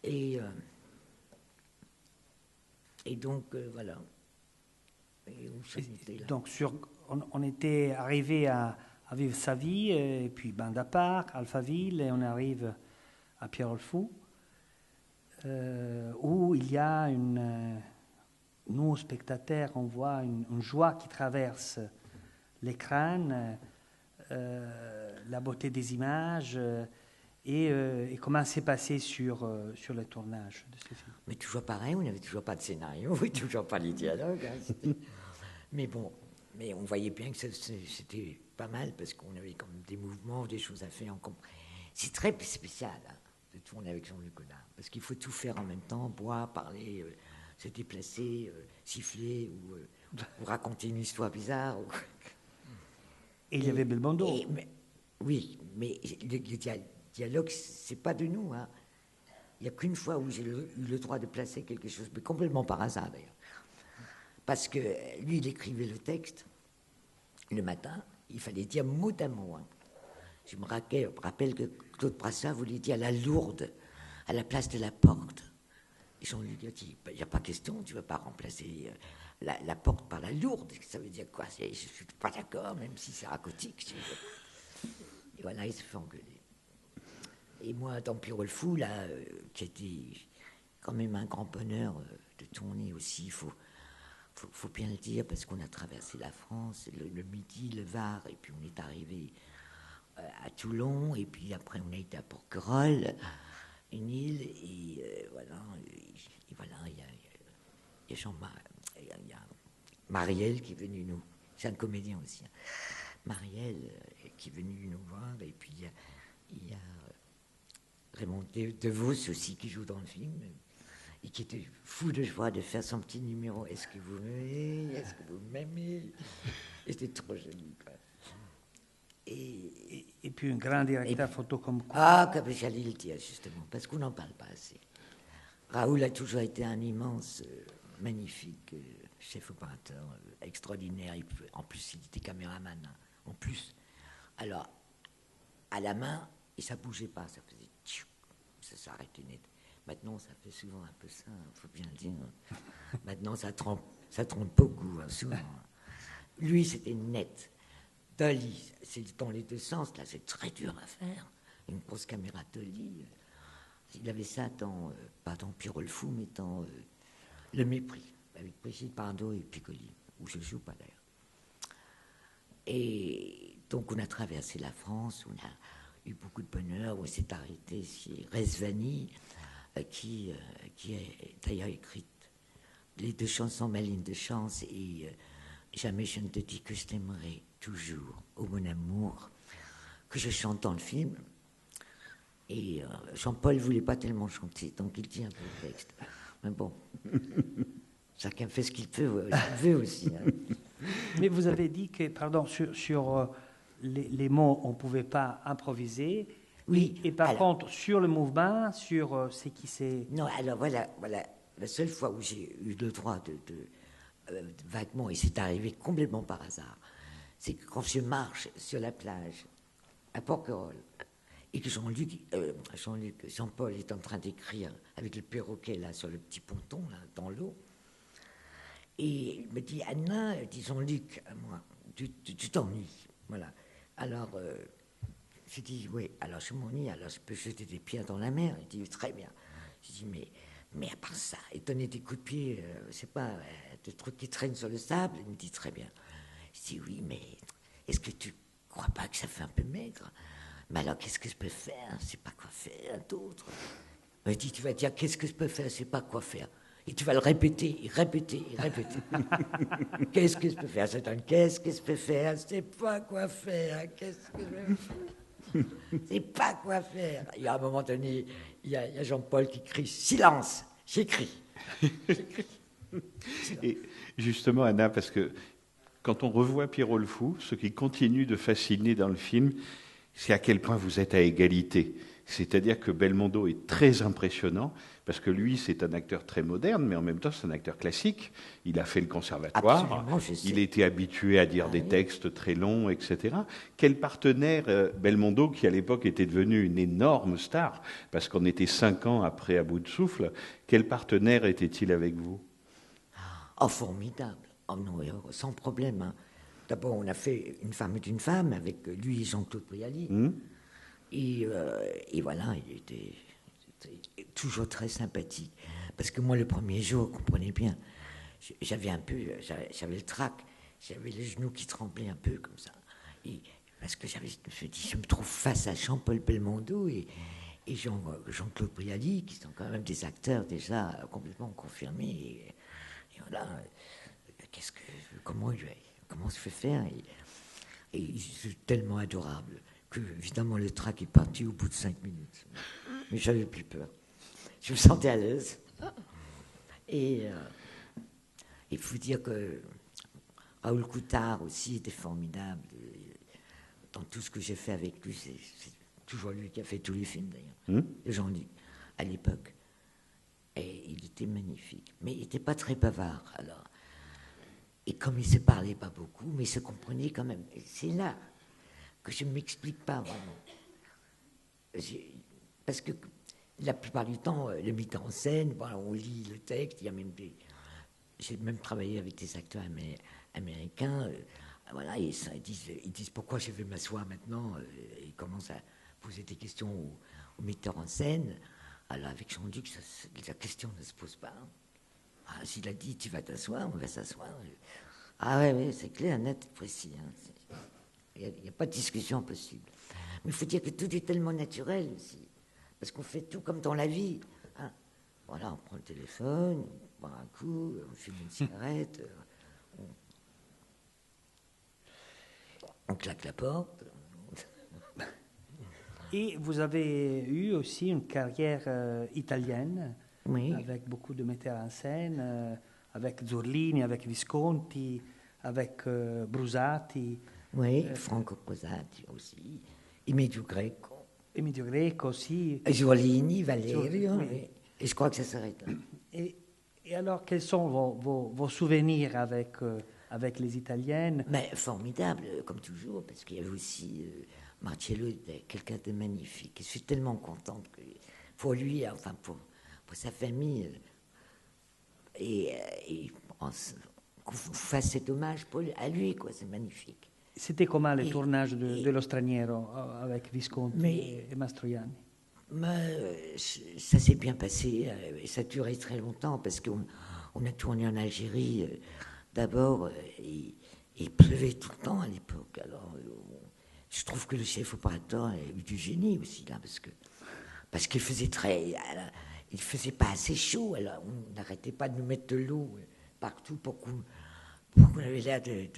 Et donc, voilà. Et donc, on était arrivé à vivre sa vie, et puis Banda Park, Alphaville, et on arrive à Pierre-Olfou, où il y a nous, spectateurs, on voit une joie qui traverse l'écran, la beauté des images, et comment c'est passé sur le tournage de ce film. Mais toujours pareil, on n'avait toujours pas de scénario, toujours pas les dialogues. Hein, mais bon, mais on voyait bien que c'était pas mal, parce qu'on avait comme des mouvements, des choses à faire. C'est très spécial, hein, de tourner avec Jean-Luc Godard, parce qu'il faut tout faire en même temps, boire, parler... se déplacer, siffler ou raconter une histoire bizarre. Et il y avait Belmondo. Oui, mais le dialogue, c'est pas de nous. Hein. Il n'y a qu'une fois où j'ai eu le droit de placer quelque chose, mais complètement par hasard d'ailleurs. parce que lui, il écrivait le texte le matin, il fallait dire mot à mot. Hein. Je me rappelle que Claude Brassard voulait dire la Lourde à la place de la porte. Et Jean-Luc a dit, il n'y a pas question, tu ne vas pas remplacer la porte par la Lourde. Ça veut dire quoi? Je ne suis pas d'accord, même si c'est racotique. Et voilà, il se fait engueuler. Et moi, dans Pierrot le Fou, là, qui était quand même un grand bonheur de tourner aussi, il faut bien le dire, parce qu'on a traversé la France, le Midi, le Var, et puis on est arrivé à Toulon, et puis après on a été à Porquerolles, une île, et voilà, il y a Marielle qui est venu nous, c'est un comédien aussi, hein. Marielle qui est venu nous voir, et puis il y a Raymond DeVos aussi qui joue dans le film, et qui était fou de joie de faire son petit numéro. Est-ce que vous m'aimez? Est-ce que vous m'aimez? Et c'était trop joli, quoi. Et puis un grand directeur photo comme comme j'allais le dire, justement, parce qu'on n'en parle pas assez. Raoul a toujours été un immense, magnifique chef opérateur, extraordinaire. En plus, il était caméraman, hein, en plus. Alors, à la main, et ça bougeait pas, ça faisait tchou, ça s'arrêtait net. Maintenant, ça fait souvent un peu ça, il faut bien le dire. Maintenant, ça trompe beaucoup, hein, souvent. Lui, c'était net. Dolly, c'est dans les deux sens, là, c'est très dur à faire. Une grosse caméra Dolly. Il avait ça pas dans Pierrot le Fou, mais dans Le Mépris, avec Brigitte Bardot et Piccoli, où je joue pas d'ailleurs. Et donc, on a traversé la France, on a eu beaucoup de bonheur, on s'est arrêté chez Rezvani, qui a d'ailleurs écrit les deux chansons Maline de Chance et Jamais je ne te dis que je t'aimerai toujours, ô mon amour, que je chante dans le film. Et Jean-Paul ne voulait pas tellement chanter, donc il dit un peu le texte. Mais bon, chacun fait ce qu'il veut aussi. Hein. Mais vous avez dit que, pardon, sur les mots, on ne pouvait pas improviser. Oui. Et par contre, sur le mouvement, sur ce qui s'est... Non, alors voilà. La seule fois où j'ai eu le droit de vaguement, et c'est arrivé complètement par hasard, c'est que quand je marche sur la plage à Porquerolles et que Jean-Paul est en train d'écrire avec le perroquet là sur le petit ponton là dans l'eau, et il me dit Anna, dit Jean-Luc à moi, tu t'ennuies, voilà. Alors j'ai dit oui, alors je m'ennuie, alors je peux jeter des pierres dans la mer. Il dit très bien. J'ai dit mais à part ça, et donner des coups de pied, c'est pas des trucs qui traînent sur le sable. Il me dit très bien. Je dis oui, mais est-ce que tu crois pas que ça fait un peu maigre? Mais alors qu'est-ce que je peux faire? Je sais pas quoi faire d'autre. Il me dit tu vas dire qu'est-ce que je peux faire? Je sais pas quoi faire. Et tu vas le répéter, et répéter, et répéter. Qu'est-ce que je peux faire? Qu'est-ce que je peux faire? Je sais pas quoi faire. Qu'est-ce que je peux faire? Je sais pas quoi faire. Il y a un moment donné, il y a Jean-Paul qui crie silence. J'écris. Et justement, Anna, parce que quand on revoit Pierrot le Fou, ce qui continue de fasciner dans le film, c'est à quel point vous êtes à égalité. C'est-à-dire que Belmondo est très impressionnant, parce que lui, c'est un acteur très moderne, mais en même temps, c'est un acteur classique. Il a fait le conservatoire, il était habitué à dire des textes très longs, etc. Quel partenaire, Belmondo, qui à l'époque était devenu une énorme star, parce qu'on était 5 ans après À bout de souffle, quel partenaire était-il avec vous? Oh, formidable. Oh non, sans problème. Hein. D'abord, on a fait Une femme est une femme avec lui et Jean-Claude Brialy. Et voilà, il était toujours très sympathique. Parce que moi, le premier jour, comprenez bien, j'avais le trac, j'avais les genoux qui tremblaient un peu comme ça. Et parce que je me suis dit, je me trouve face à Jean-Paul Belmondo et Jean-Claude Brialy, qui sont quand même des acteurs déjà complètement confirmés. Et voilà, comment je fais faire? Et c'est tellement adorable que, évidemment, le trac est parti au bout de 5 minutes. Mais j'avais plus peur. Je me sentais à l'aise. Et il faut dire que Raoul Coutard aussi était formidable. Dans tout ce que j'ai fait avec lui, c'est toujours lui qui a fait tous les films, d'ailleurs, de Jean-Luc, à l'époque. Et il était magnifique. Mais il n'était pas très bavard, alors. Et comme ils ne se parlaient pas beaucoup, mais ils se comprenaient quand même. Et c'est là que je ne m'explique pas vraiment. Parce que la plupart du temps, le metteur en scène, voilà, on lit le texte, il y a même j'ai même travaillé avec des acteurs américains, voilà, ils disent pourquoi je vais m'asseoir maintenant, ils commencent à poser des questions au metteur en scène. Alors avec Jean-Luc, la question ne se pose pas. Ah, s'il a dit tu vas t'asseoir, on va s'asseoir. Ah ouais, c'est clair, net, précis. Hein. Il n'y a pas de discussion possible. Mais il faut dire que tout est tellement naturel aussi. Parce qu'on fait tout comme dans la vie. Hein. Voilà, on prend le téléphone, on boit un coup, on fume une cigarette, on claque la porte. Et vous avez eu aussi une carrière italienne, Oui. avec beaucoup de metteurs en scène, avec Zurlini, avec Visconti, avec Brusati. Oui, Franco Brusati aussi, Emilio Greco. Emilio Greco aussi. Giolini, Valerio, Oui. et je crois que ça s'arrête là. Et alors, quels sont vos souvenirs avec les Italiennes? Mais formidable, comme toujours, parce qu'il y avait aussi Marcello, quelqu'un de magnifique. Je suis tellement contente que pour lui, enfin pour sa famille, et qu'on fasse cet hommage à lui, quoi, c'est magnifique. C'était comment le tournage de Lo Straniero avec Visconti et Mastroianni? Ça s'est bien passé, et ça a duré très longtemps, parce qu'on a tourné en Algérie. D'abord, il pleuvait tout le temps à l'époque. Alors, je trouve que le chef opérateur a eu du génie aussi, là, parce qu'il faisait il faisait pas assez chaud. Alors, on n'arrêtait pas de nous mettre de l'eau partout pour qu'on avait l'air de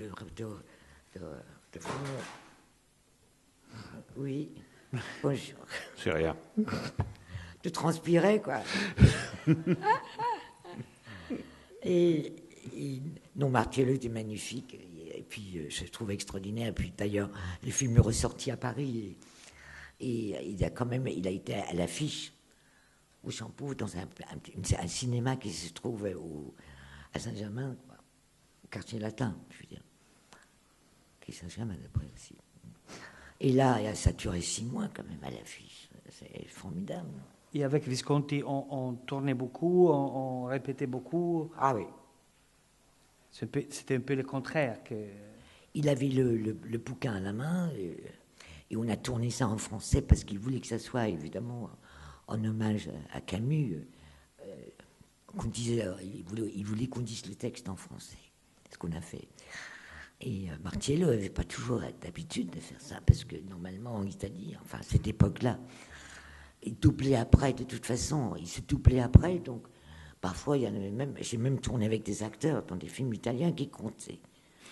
oui, bonjour. C'est rien. De transpirer, quoi. et non, Marcello était magnifique. Et puis, je le trouve extraordinaire. Et puis, d'ailleurs, le film est ressorti à Paris. Et il a été à l'affiche au Champeau, dans un cinéma qui se trouve à Saint-Germain, quoi, au quartier latin, je veux dire. Qui est Saint-Germain, d'après aussi. Et là, ça a duré 6 mois, quand même, à l'affiche. C'est formidable. Et avec Visconti, on tournait beaucoup, on répétait beaucoup. Ah oui. C'était un peu le contraire. Il avait le bouquin à la main, et on a tourné ça en français parce qu'il voulait que ça soit, évidemment, en hommage à Camus. Il voulait qu'on dise le texte en français, ce qu'on a fait. Et Marcello n'avait pas toujours d'habitude de faire ça, parce que normalement, en Italie, enfin, à cette époque-là, il doublait après, de toute façon, il se doublait après, donc parfois, il y en avait même, j'ai même tourné avec des acteurs dans des films italiens qui comptaient.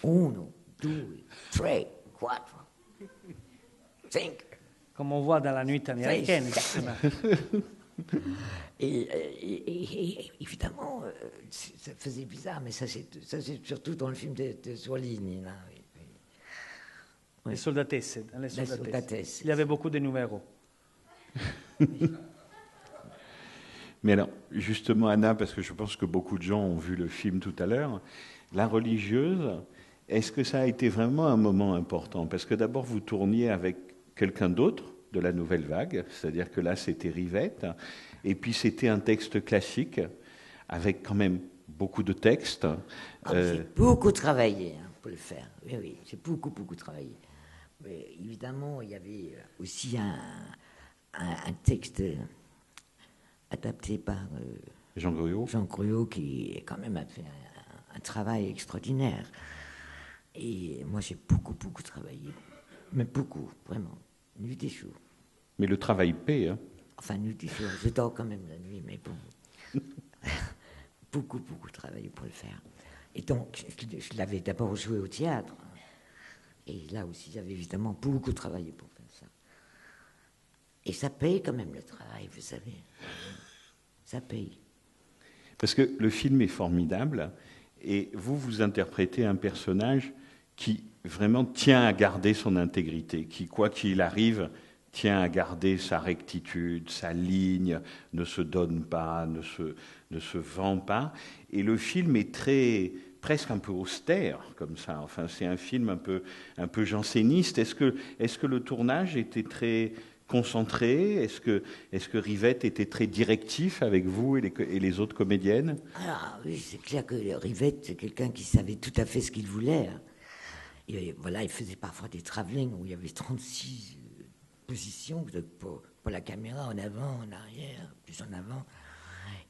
1, 2, 3, 4, 5. Comme on voit dans La Nuit américaine. Et évidemment, ça faisait bizarre, mais ça c'est surtout dans le film de Zurlini. Là, oui. Les soldatesses. Les soldatesses. Il y avait beaucoup de numéros. Mais alors, justement, Anna, parce que je pense que beaucoup de gens ont vu le film tout à l'heure, La religieuse, est-ce que ça a été vraiment un moment important? Parce que d'abord, vous tourniez avec quelqu'un d'autre de la Nouvelle Vague, c'est-à-dire que là, c'était Rivette, et puis c'était un texte classique, avec quand même beaucoup de textes. J'ai beaucoup travaillé pour le faire, oui, j'ai beaucoup travaillé. Mais évidemment, il y avait aussi un texte adapté par Jean Gruaud, qui quand même a fait un travail extraordinaire. Et moi, j'ai beaucoup travaillé, mais beaucoup, vraiment, nuit et jour. Mais le travail paie, hein? Enfin, nuit et jour, je dors quand même la nuit, mais bon. beaucoup travaillé pour le faire. Et donc, je l'avais d'abord joué au théâtre. Et là aussi, j'avais évidemment beaucoup travaillé pour faire ça. Et ça paye quand même le travail, vous savez. Ça paye. Parce que le film est formidable, et vous interprétez un personnage qui vraiment tient à garder son intégrité, qui, quoi qu'il arrive, tient à garder sa rectitude, sa ligne, ne se donne pas, ne se vend pas. Et le film est très, presque un peu austère, comme ça. Enfin, c'est un film un peu janséniste. Est-ce que le tournage était très concentré? Est-ce que Rivette était très directif avec vous et les autres comédiennes? Alors, oui, c'est clair que Rivette, c'est quelqu'un qui savait tout à fait ce qu'il voulait. Et voilà, il faisait parfois des travelling où il y avait 36 positions pour la caméra, en avant, en arrière, plus en avant.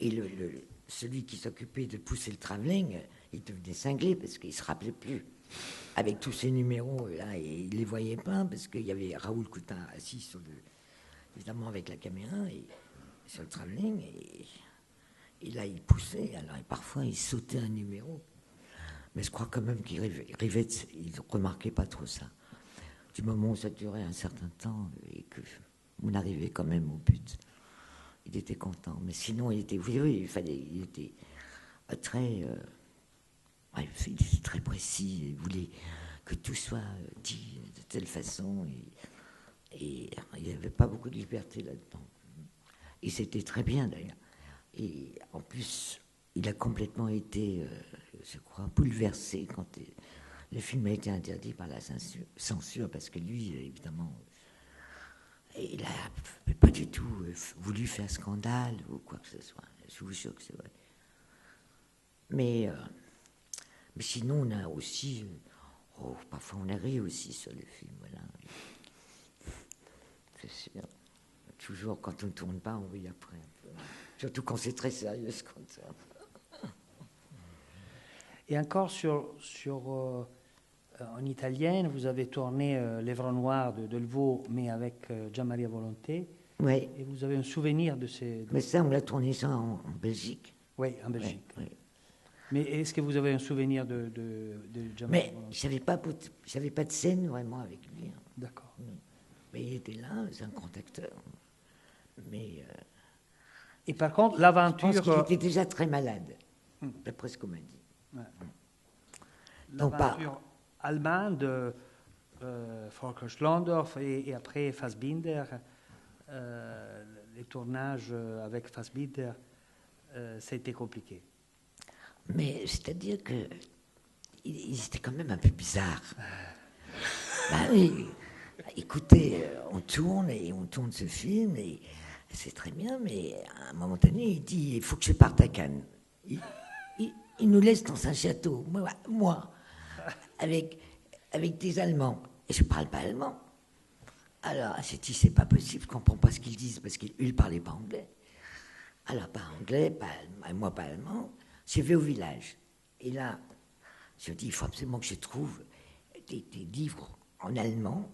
Et celui qui s'occupait de pousser le travelling, il devenait cinglé parce qu'il ne se rappelait plus. Avec tous ces numéros, là, et il ne les voyait pas parce qu'il y avait Raoul Coutin assis évidemment avec la caméra et sur le travelling. Et là, il poussait, alors et parfois il sautait un numéro. Mais je crois quand même qu'il Rivette, il ne remarquait pas trop ça. Du moment où ça durait un certain temps et qu'on arrivait quand même au but, il était content. Mais sinon, il était très, il était très précis. Il voulait que tout soit dit de telle façon. Et il n'y avait pas beaucoup de liberté là-dedans. Et c'était très bien d'ailleurs. Et en plus, il a complètement été, je crois, bouleversé quand le film a été interdit par la censure, parce que lui, évidemment, il n'a pas du tout voulu faire scandale ou quoi que ce soit. Je vous jure que c'est vrai. Mais sinon, on a aussi... parfois, on a ri aussi sur le film, voilà. C'est sûr. Toujours, quand on ne tourne pas, on rit après un peu. Surtout quand c'est très sérieux, ce qu'on tourne. Et encore en italienne, vous avez tourné L'Èvre Noire de Delvaux, mais avec Gianmaria Volonté. Oui. Et vous avez un souvenir de ces... Mais ça, on l'a tourné ça en Belgique. Oui, en Belgique. Oui, oui. Mais est-ce que vous avez un souvenir de Gianmaria Volonté? Mais je n'avais pas de scène vraiment avec lui. Hein. D'accord. Mais il était là, c'est un grand acteur. Mais... Et par contre, l'aventure... Je pense qu'il était déjà très malade, d'après ce qu'on m'a dit. Ouais. L'aventure allemande, Volker Schlondorf et après Fassbinder, les tournages avec Fassbinder, c'était compliqué. Mais c'est-à-dire que ils étaient quand même un peu bizarres. Ben oui, écoutez, on tourne ce film et c'est très bien, mais à un moment donné, il dit il faut que je parte à Cannes. Il nous laisse dans un château, moi avec des Allemands. Et je ne parle pas allemand. Alors, j'ai dit, c'est pas possible, je ne comprends pas ce qu'ils disent, parce qu'ils ne parlaient pas anglais. Alors, pas anglais, moi pas allemand. Je vais au village. Et là, je dis, il faut absolument que je trouve des livres en allemand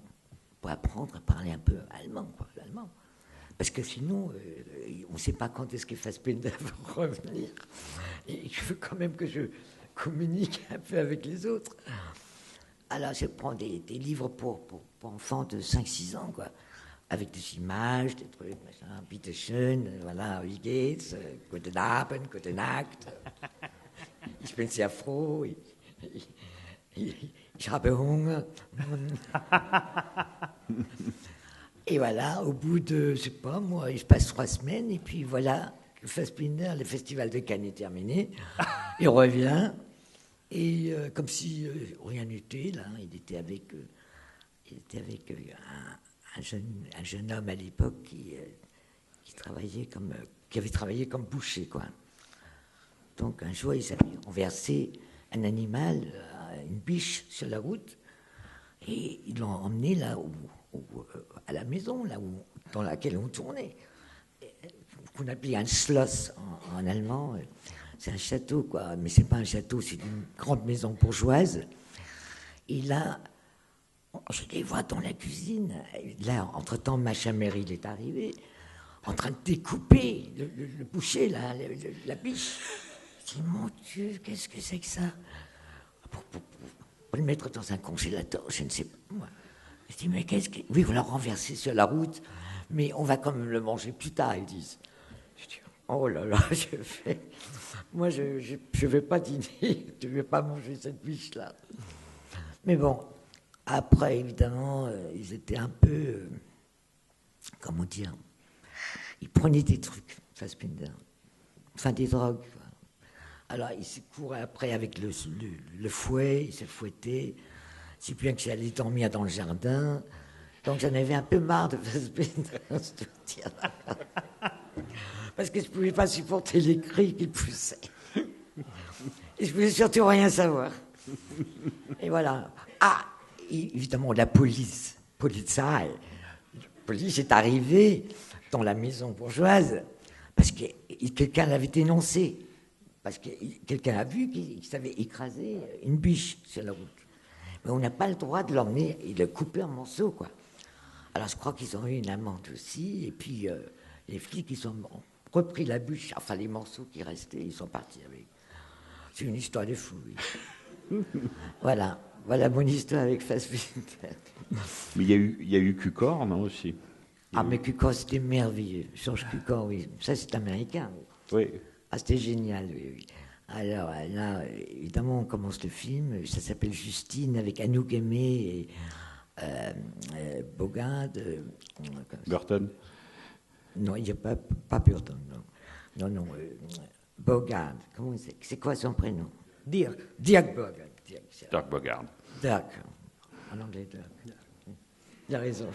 pour apprendre à parler un peu allemand, quoi, l'allemand. Parce que sinon, on ne sait pas quand est-ce que Fassbinder va revenir. Et je veux quand même que je communique un peu avec les autres. Alors, je prends des livres pour enfants de 5-6 ans, quoi, avec des images, des trucs, machin, Bitte schön, voilà, wie geht's, guten Abend, guten Nacht, ich bin sehr froh, ich habe Hunger. Et voilà, au bout de, je sais pas, moi, il se passe 3 semaines, et puis voilà, Fassbinder, le festival de Cannes est terminé, il revient, et comme si rien n'était, là, il était avec un jeune homme à l'époque qui avait travaillé comme boucher, quoi. Donc un jour, ils avaient renversé un animal, une biche, sur la route, et ils l'ont emmené là à la maison, dans laquelle on tournait, qu'on appelait un Schloss en allemand. C'est un château, quoi, mais c'est pas un château, c'est une grande maison bourgeoise. Et là, je les vois dans la cuisine. Là, entre-temps, Macha Merrill est arrivé, en train de découper le boucher, là, la biche. Je dis, mon Dieu, qu'est-ce que c'est que ça? Pour le mettre dans un congélateur, je ne sais pas, moi. Je dis, mais qu'est-ce que... Oui, on l'a renversé sur la route, mais on va quand même le manger plus tard, ils disent. Je dis, oh là là, moi, je ne vais pas dîner, je ne vais pas manger cette biche-là. Mais bon, après, évidemment, ils étaient un peu... comment dire? Ils prenaient des trucs, Fassbinder. Enfin, des drogues, quoi. Alors, il se courait après avec le fouet, il se fouettait, si bien que j'allais dormir dans le jardin. Donc, j'en avais un peu marre de Fassbinder, je dois dire. Parce que je ne pouvais pas supporter les cris qu'il poussait. Et je ne voulais surtout rien savoir. Et voilà. Ah, évidemment, la police. La police est arrivée dans la maison bourgeoise parce que quelqu'un l'avait dénoncé. Parce que quelqu'un a vu qu'il s'avait écrasé une biche sur la route. Mais on n'a pas le droit de l'emmener et de le couper en morceaux, quoi. Alors je crois qu'ils ont eu une amende aussi. Et puis les flics, ils ont repris la bûche, enfin les morceaux qui restaient, ils sont partis avec. C'est une histoire de fou, oui. Voilà mon histoire avec Fassbinder. Mais il y a eu Cukor, non, aussi? Mais Cukor, c'était merveilleux. Georges Cukor, oui. Ça, c'est américain. Oui. Ah, c'était génial, oui. Alors là, évidemment, on commence le film. Ça s'appelle Justine avec Anouk Aimée et Bogart. Burton? Non, il n'y a pas Burton, non. Non, Bogart. Comment c'est quoi son prénom? Dirk. Dirk Bogart. Dirk Bogart. Dirk. En anglais, Dirk. Il a raison.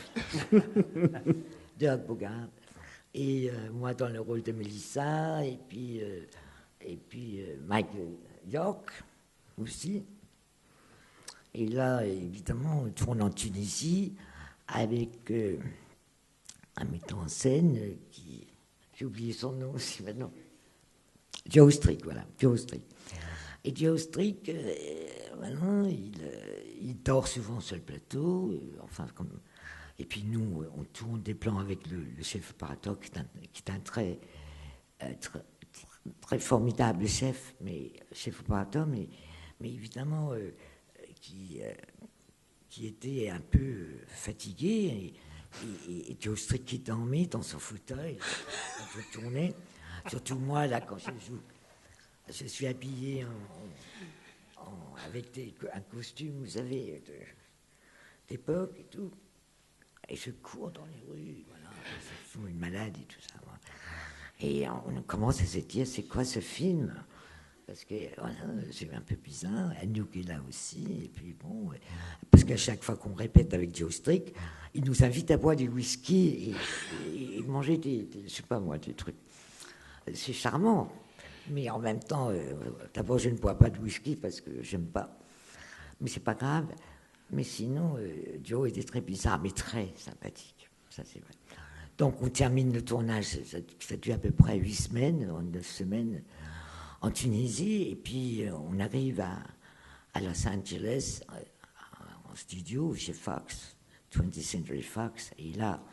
Dirk Bogart. Et moi dans le rôle de Mélissa, et puis Michael York aussi. Et là, évidemment, on tourne en Tunisie avec un metteur en scène qui... J'ai oublié son nom aussi maintenant. Joe Strick, voilà. Joe Strick. Et Joe Strick, voilà, il dort souvent sur le plateau, enfin comme... Et puis nous, on tourne des plans avec le chef opérateur, qui est un très formidable chef opérateur, mais évidemment qui était un peu fatigué. Et Joe Strick qui dormait dans son fauteuil, quand je tournais. Surtout moi, là, quand je joue, je suis habillé avec un costume, vous savez, d'époque et tout. Et je cours dans les rues, voilà, je suis une malade et tout ça. Moi. Et on commence à se dire, c'est quoi ce film? Parce que voilà, c'est un peu bizarre. Anouk est là aussi. Et puis bon, parce qu'à chaque fois qu'on répète avec Joe Strick, il nous invite à boire du whisky et manger je sais pas moi, des trucs. C'est charmant. Mais en même temps, d'abord, je ne bois pas de whisky parce que j'aime pas. Mais c'est pas grave. Mais sinon, Joe était très bizarre, mais très sympathique. Ça, c'est vrai. Donc, on termine le tournage. Ça dure à peu près 8 semaines, 9 semaines, en Tunisie. Et puis, on arrive à Los Angeles, en studio, chez Fox, 20th Century Fox. Et là,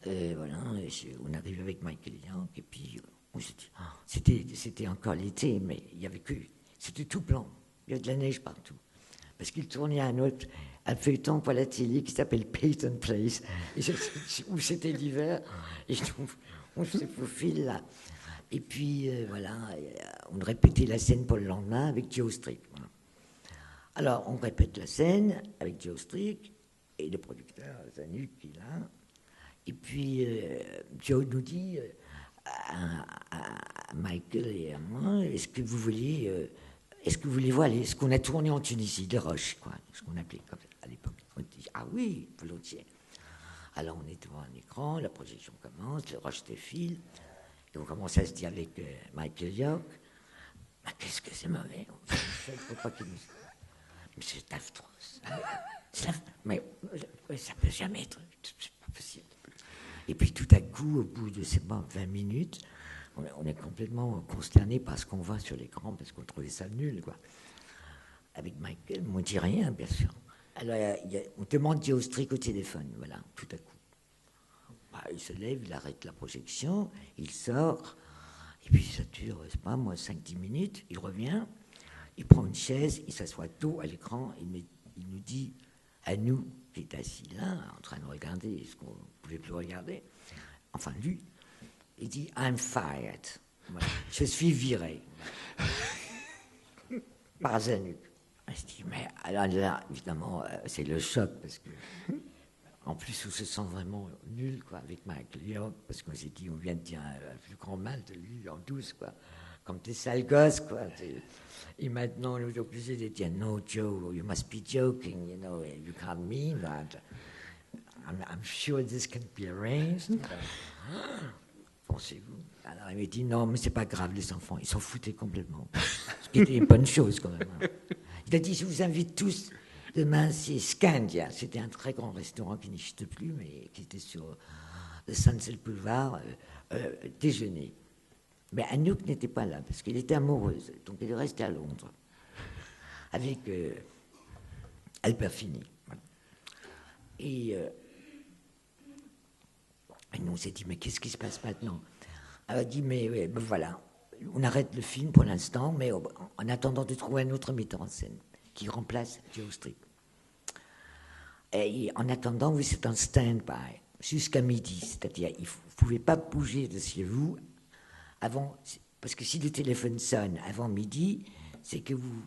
voilà, on arrive avec Michael Young. Et puis, c'était encore l'été, mais il y avait que... C'était tout blanc. Il y avait de la neige partout. Parce qu'il tournait un feuilleton pour la télé qui s'appelle Peyton Place, où c'était l'hiver, et on se faufile là. Et puis, voilà, on répétait la scène pour le lendemain avec Joe Strick. Voilà. Alors, on répète la scène avec Joe Strick, et le producteur, Zanuck, qui est là. Et puis, Joe nous dit à Michael et à moi, est-ce que vous voulez voir ce qu'on a tourné en Tunisie, les Roches, quoi, ce qu'on appelait comme ça à l'époque. On dit, ah oui, volontiers. Alors on est devant un écran, la projection commence, les Roches défilent, et on commence à se dire avec Michael York, mais qu'est-ce que c'est mauvais, il ne faut pas qu'il nous... Mais c'est atroce. Mais ça ne peut jamais être, c'est pas possible. Et puis tout à coup, au bout de 20 minutes, on est complètement consterné par ce qu'on voit sur l'écran, parce qu'on trouvait ça nul, quoi. Avec Michael, on ne dit rien, bien sûr. Alors, on demande Joe Strick au téléphone, voilà, tout à coup. Bah, il se lève, il arrête la projection, il sort, et puis ça dure, je sais pas moi, 5-10 minutes, il revient, il prend une chaise, il s'assoit dos à l'écran, il nous dit à nous, qui est assis là, en train de regarder ce qu'on ne pouvait plus regarder, enfin lui, il dit « I'm fired ». Voilà. Je suis viré. Par Zanuck. Je dis, mais alors là, évidemment, c'est le choc, parce que, en plus, on se sent vraiment nul, quoi, avec Michael York, parce qu'on s'est dit, on vient de dire un plus grand mal de lui en douce, quoi. comme t'es sale gosse, quoi. Et maintenant, on est obligé de dire, no, Joe, you must be joking, you know, you can't mean that. I'm sure this can be arranged. Pensez-vous? Alors, il m'a dit, non, mais c'est pas grave, les enfants, ils s'en foutaient complètement. Ce qui était une bonne chose, quand même. Hein. Il a dit, je vous invite tous, demain, c'est Scandia. C'était un très grand restaurant qui n'existe plus, mais qui était sur le Sunset Boulevard, déjeuner. Mais Anouk n'était pas là, parce qu'elle était amoureuse, donc elle est restée à Londres, avec Albert Finney. Et nous, on s'est dit, mais qu'est-ce qui se passe maintenant? Elle a dit, mais ben voilà, on arrête le film pour l'instant, mais en attendant de trouver un autre metteur en scène qui remplace Joe Strip. Et en attendant, vous êtes en stand-by jusqu'à midi, c'est-à-dire vous ne pouvez pas bouger de chez vous avant, parce que si le téléphone sonne avant midi, c'est que vous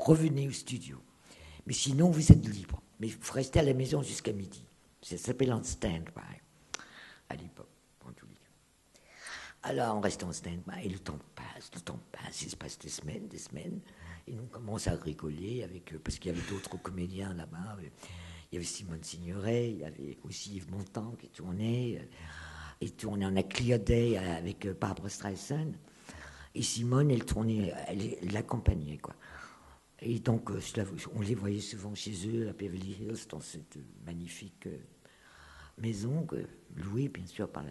revenez au studio. Mais sinon, vous êtes libre. Mais vous restez à la maison jusqu'à midi. Ça s'appelle en stand-by à l'époque, en tous les cas. Alors, on reste en stand-by, et le temps passe, il se passe des semaines, et nous on commence à rigoler avec eux, parce qu'il y avait d'autres comédiens là-bas. Il y avait Simone Signoret, il y avait aussi Yves Montand qui tournait. Et tournait en a Clear Day avec Barbra Streisand. Et Simone, elle l'accompagnait, quoi. Et donc, on les voyait souvent chez eux, à Beverly Hills, dans cette magnifique maison, louée, bien sûr, par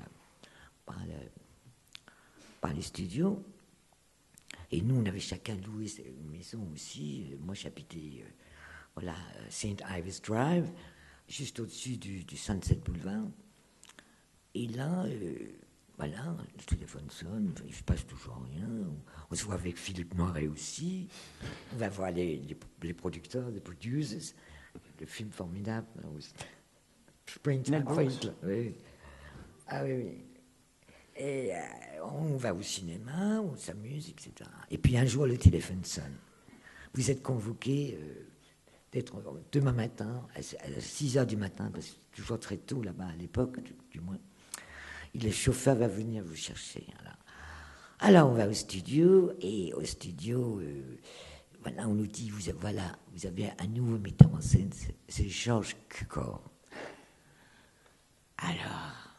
les studios. Et nous, on avait chacun loué une maison aussi. Moi, j'habitais, St. Ives Drive, juste au-dessus du Sunset Boulevard. Et là, voilà, le téléphone sonne, il ne se passe toujours rien. On se voit avec Philippe Noiret aussi. On va voir les producteurs, les producers. Le film formidable. Springtime Feast. Oui. Ah oui. Et on va au cinéma, on s'amuse, etc. Et puis un jour, le téléphone sonne. Vous êtes convoqué d'être demain matin, à 6 heures du matin, parce que c'est toujours très tôt là-bas, à l'époque, du moins. Et le chauffeur va venir vous chercher. Alors on va au studio, et au studio, voilà, on nous dit, vous avez un nouveau metteur en scène, c'est Georges Cukor. Alors,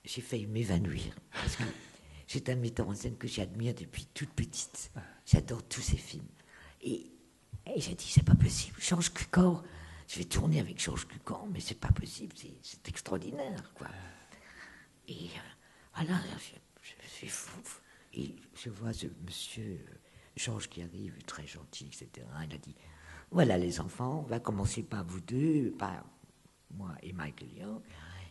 j'ai failli m'évanouir, parce que c'est un metteur en scène que j'admire depuis toute petite. J'adore tous ses films. Et j'ai dit, c'est pas possible, Georges Cukor, je vais tourner avec Georges Cukor, mais c'est pas possible, c'est extraordinaire, quoi. Et voilà, je suis fou. Et je vois ce monsieur Georges qui arrive, très gentil, etc. Il a dit, voilà les enfants, on va commencer par vous deux, par moi et Michael Young.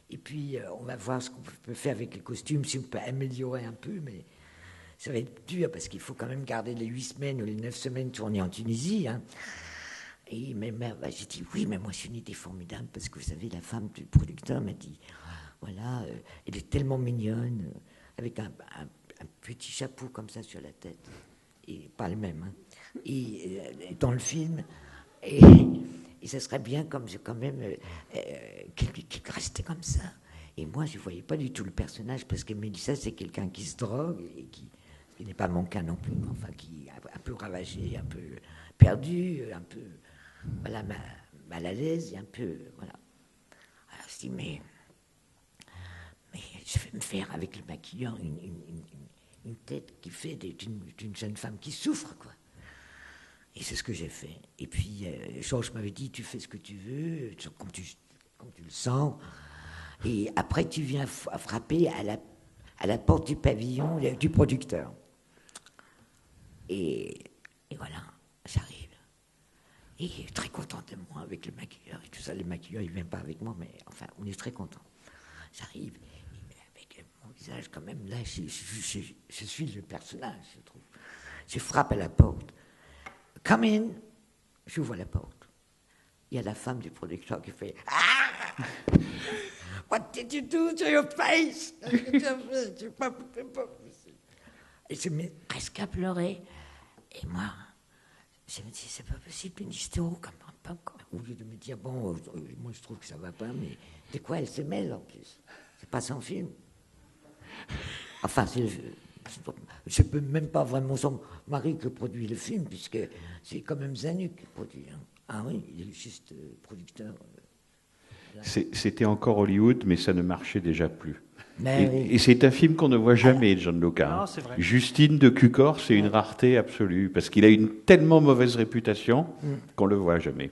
Et puis on va voir ce qu'on peut faire avec les costumes, si on peut améliorer un peu, mais ça va être dur parce qu'il faut quand même garder les 8 semaines ou les 9 semaines tournées en Tunisie. Hein. Et j'ai dit, oui, mais moi c'est une idée formidable parce que vous savez, la femme du producteur m'a dit, voilà, elle est tellement mignonne, avec un petit chapeau comme ça sur la tête, et pas le même, hein. Et dans le film, et ça serait bien comme quand même qu'elle restait comme ça. Et moi, je ne voyais pas du tout le personnage, parce que Mélissa, c'est quelqu'un qui se drogue, et qui n'est pas mon cas non plus, enfin, qui est un peu ravagé, un peu perdu, un peu voilà, mal à l'aise, et un peu, voilà. Alors je dis, mais je vais me faire avec le maquilleur une tête qui fait d'une jeune femme qui souffre, quoi. Et c'est ce que j'ai fait. Et puis, Georges m'avait dit, tu fais ce que tu veux, comme tu le sens. Et après, tu viens frapper à la porte du pavillon du producteur. Et voilà, j'arrive. Et très content de moi avec le maquilleur et tout ça. Le maquilleur, il ne vient pas avec moi, mais enfin, on est très contents. J'arrive, avec mon visage quand même, là, je suis le personnage, je trouve. Je frappe à la porte. Come in. J'ouvre la porte. Il y a la femme du producteur qui fait « Ah! What did you do to your face? » Et je me mets presque à pleurer. Et moi, je me dis, c'est pas possible, une histoire comme ça. Au lieu de me dire, bon, moi je trouve que ça va pas, mais de quoi elle se mêle en plus? C'est pas son film. Enfin, c'est même pas vraiment son mari qui produit le film, puisque c'est quand même Zanuck qui produit. Hein. Ah oui, il est juste producteur. C'était encore Hollywood, mais ça ne marchait déjà plus. Mais oui. Et c'est un film qu'on ne voit jamais, Gianluca. Non, c'est vrai. Justine de Cucor, c'est une rareté absolue, parce qu'il a une tellement mauvaise réputation qu'on le voit jamais.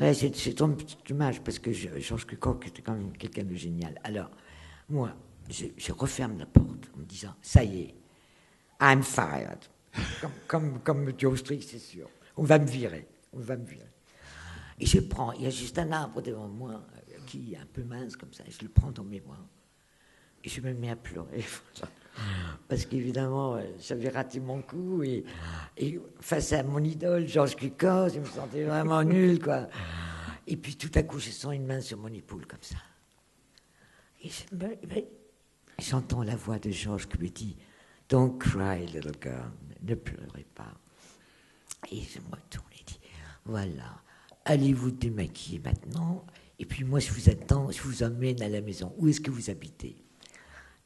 Ouais, c'est un petit dommage, parce que Georges Cukor était quand même quelqu'un de génial. Alors, moi, je referme la porte en me disant, ça y est, I'm fired. Comme Joe Street, c'est sûr. On va me virer. Et je prends, il y a juste un arbre devant moi qui est un peu mince comme ça, et je le prends dans mes bras. Et je me mets à pleurer. Parce qu'évidemment, j'avais raté mon coup, et face à mon idole, Georges Cukor, je me sentais vraiment nul, quoi. Et puis tout à coup, je sens une main sur mon épaule comme ça. Et j'entends la voix de Georges qui me dit « Don't cry, little girl, ne pleurez pas ». Et je me retourne et dis « Voilà, allez vous démaquiller maintenant, et puis moi je vous attends, je vous emmène à la maison. Où est-ce que vous habitez ?»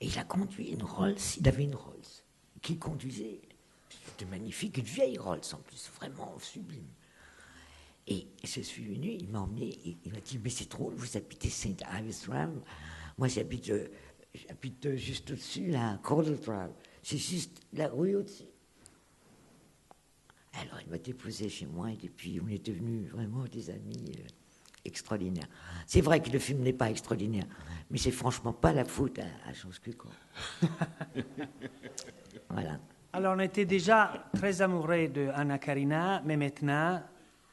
Et il a conduit une Rolls, il avait une Rolls, qu'il conduisait. C'était magnifique, une vieille Rolls en plus, vraiment sublime. Et je suis venu, il m'a emmené, il m'a dit « Mais c'est drôle, vous habitez St. Ives Drive. Moi j'habite juste au-dessus, là, Caudle Drive. C'est juste la rue au-dessus. » Alors il m'a déposé chez moi, et depuis on est devenus vraiment des amis extraordinaires. C'est vrai que le film n'est pas extraordinaire, mais c'est franchement pas la faute à Georges Cukor. Voilà. Alors, on était déjà très amoureux de Anna Karina, mais maintenant,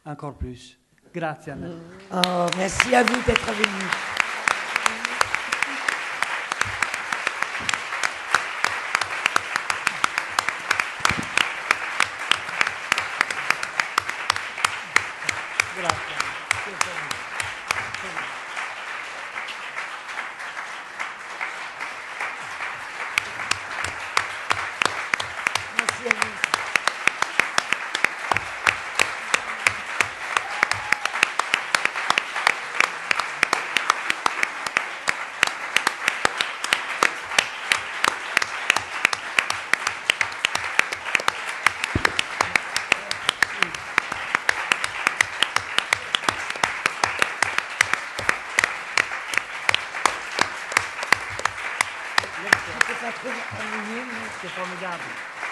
encore plus. Grazie, Anna. Oh, merci à vous d'être venus. Merci à vous. C'est formidable.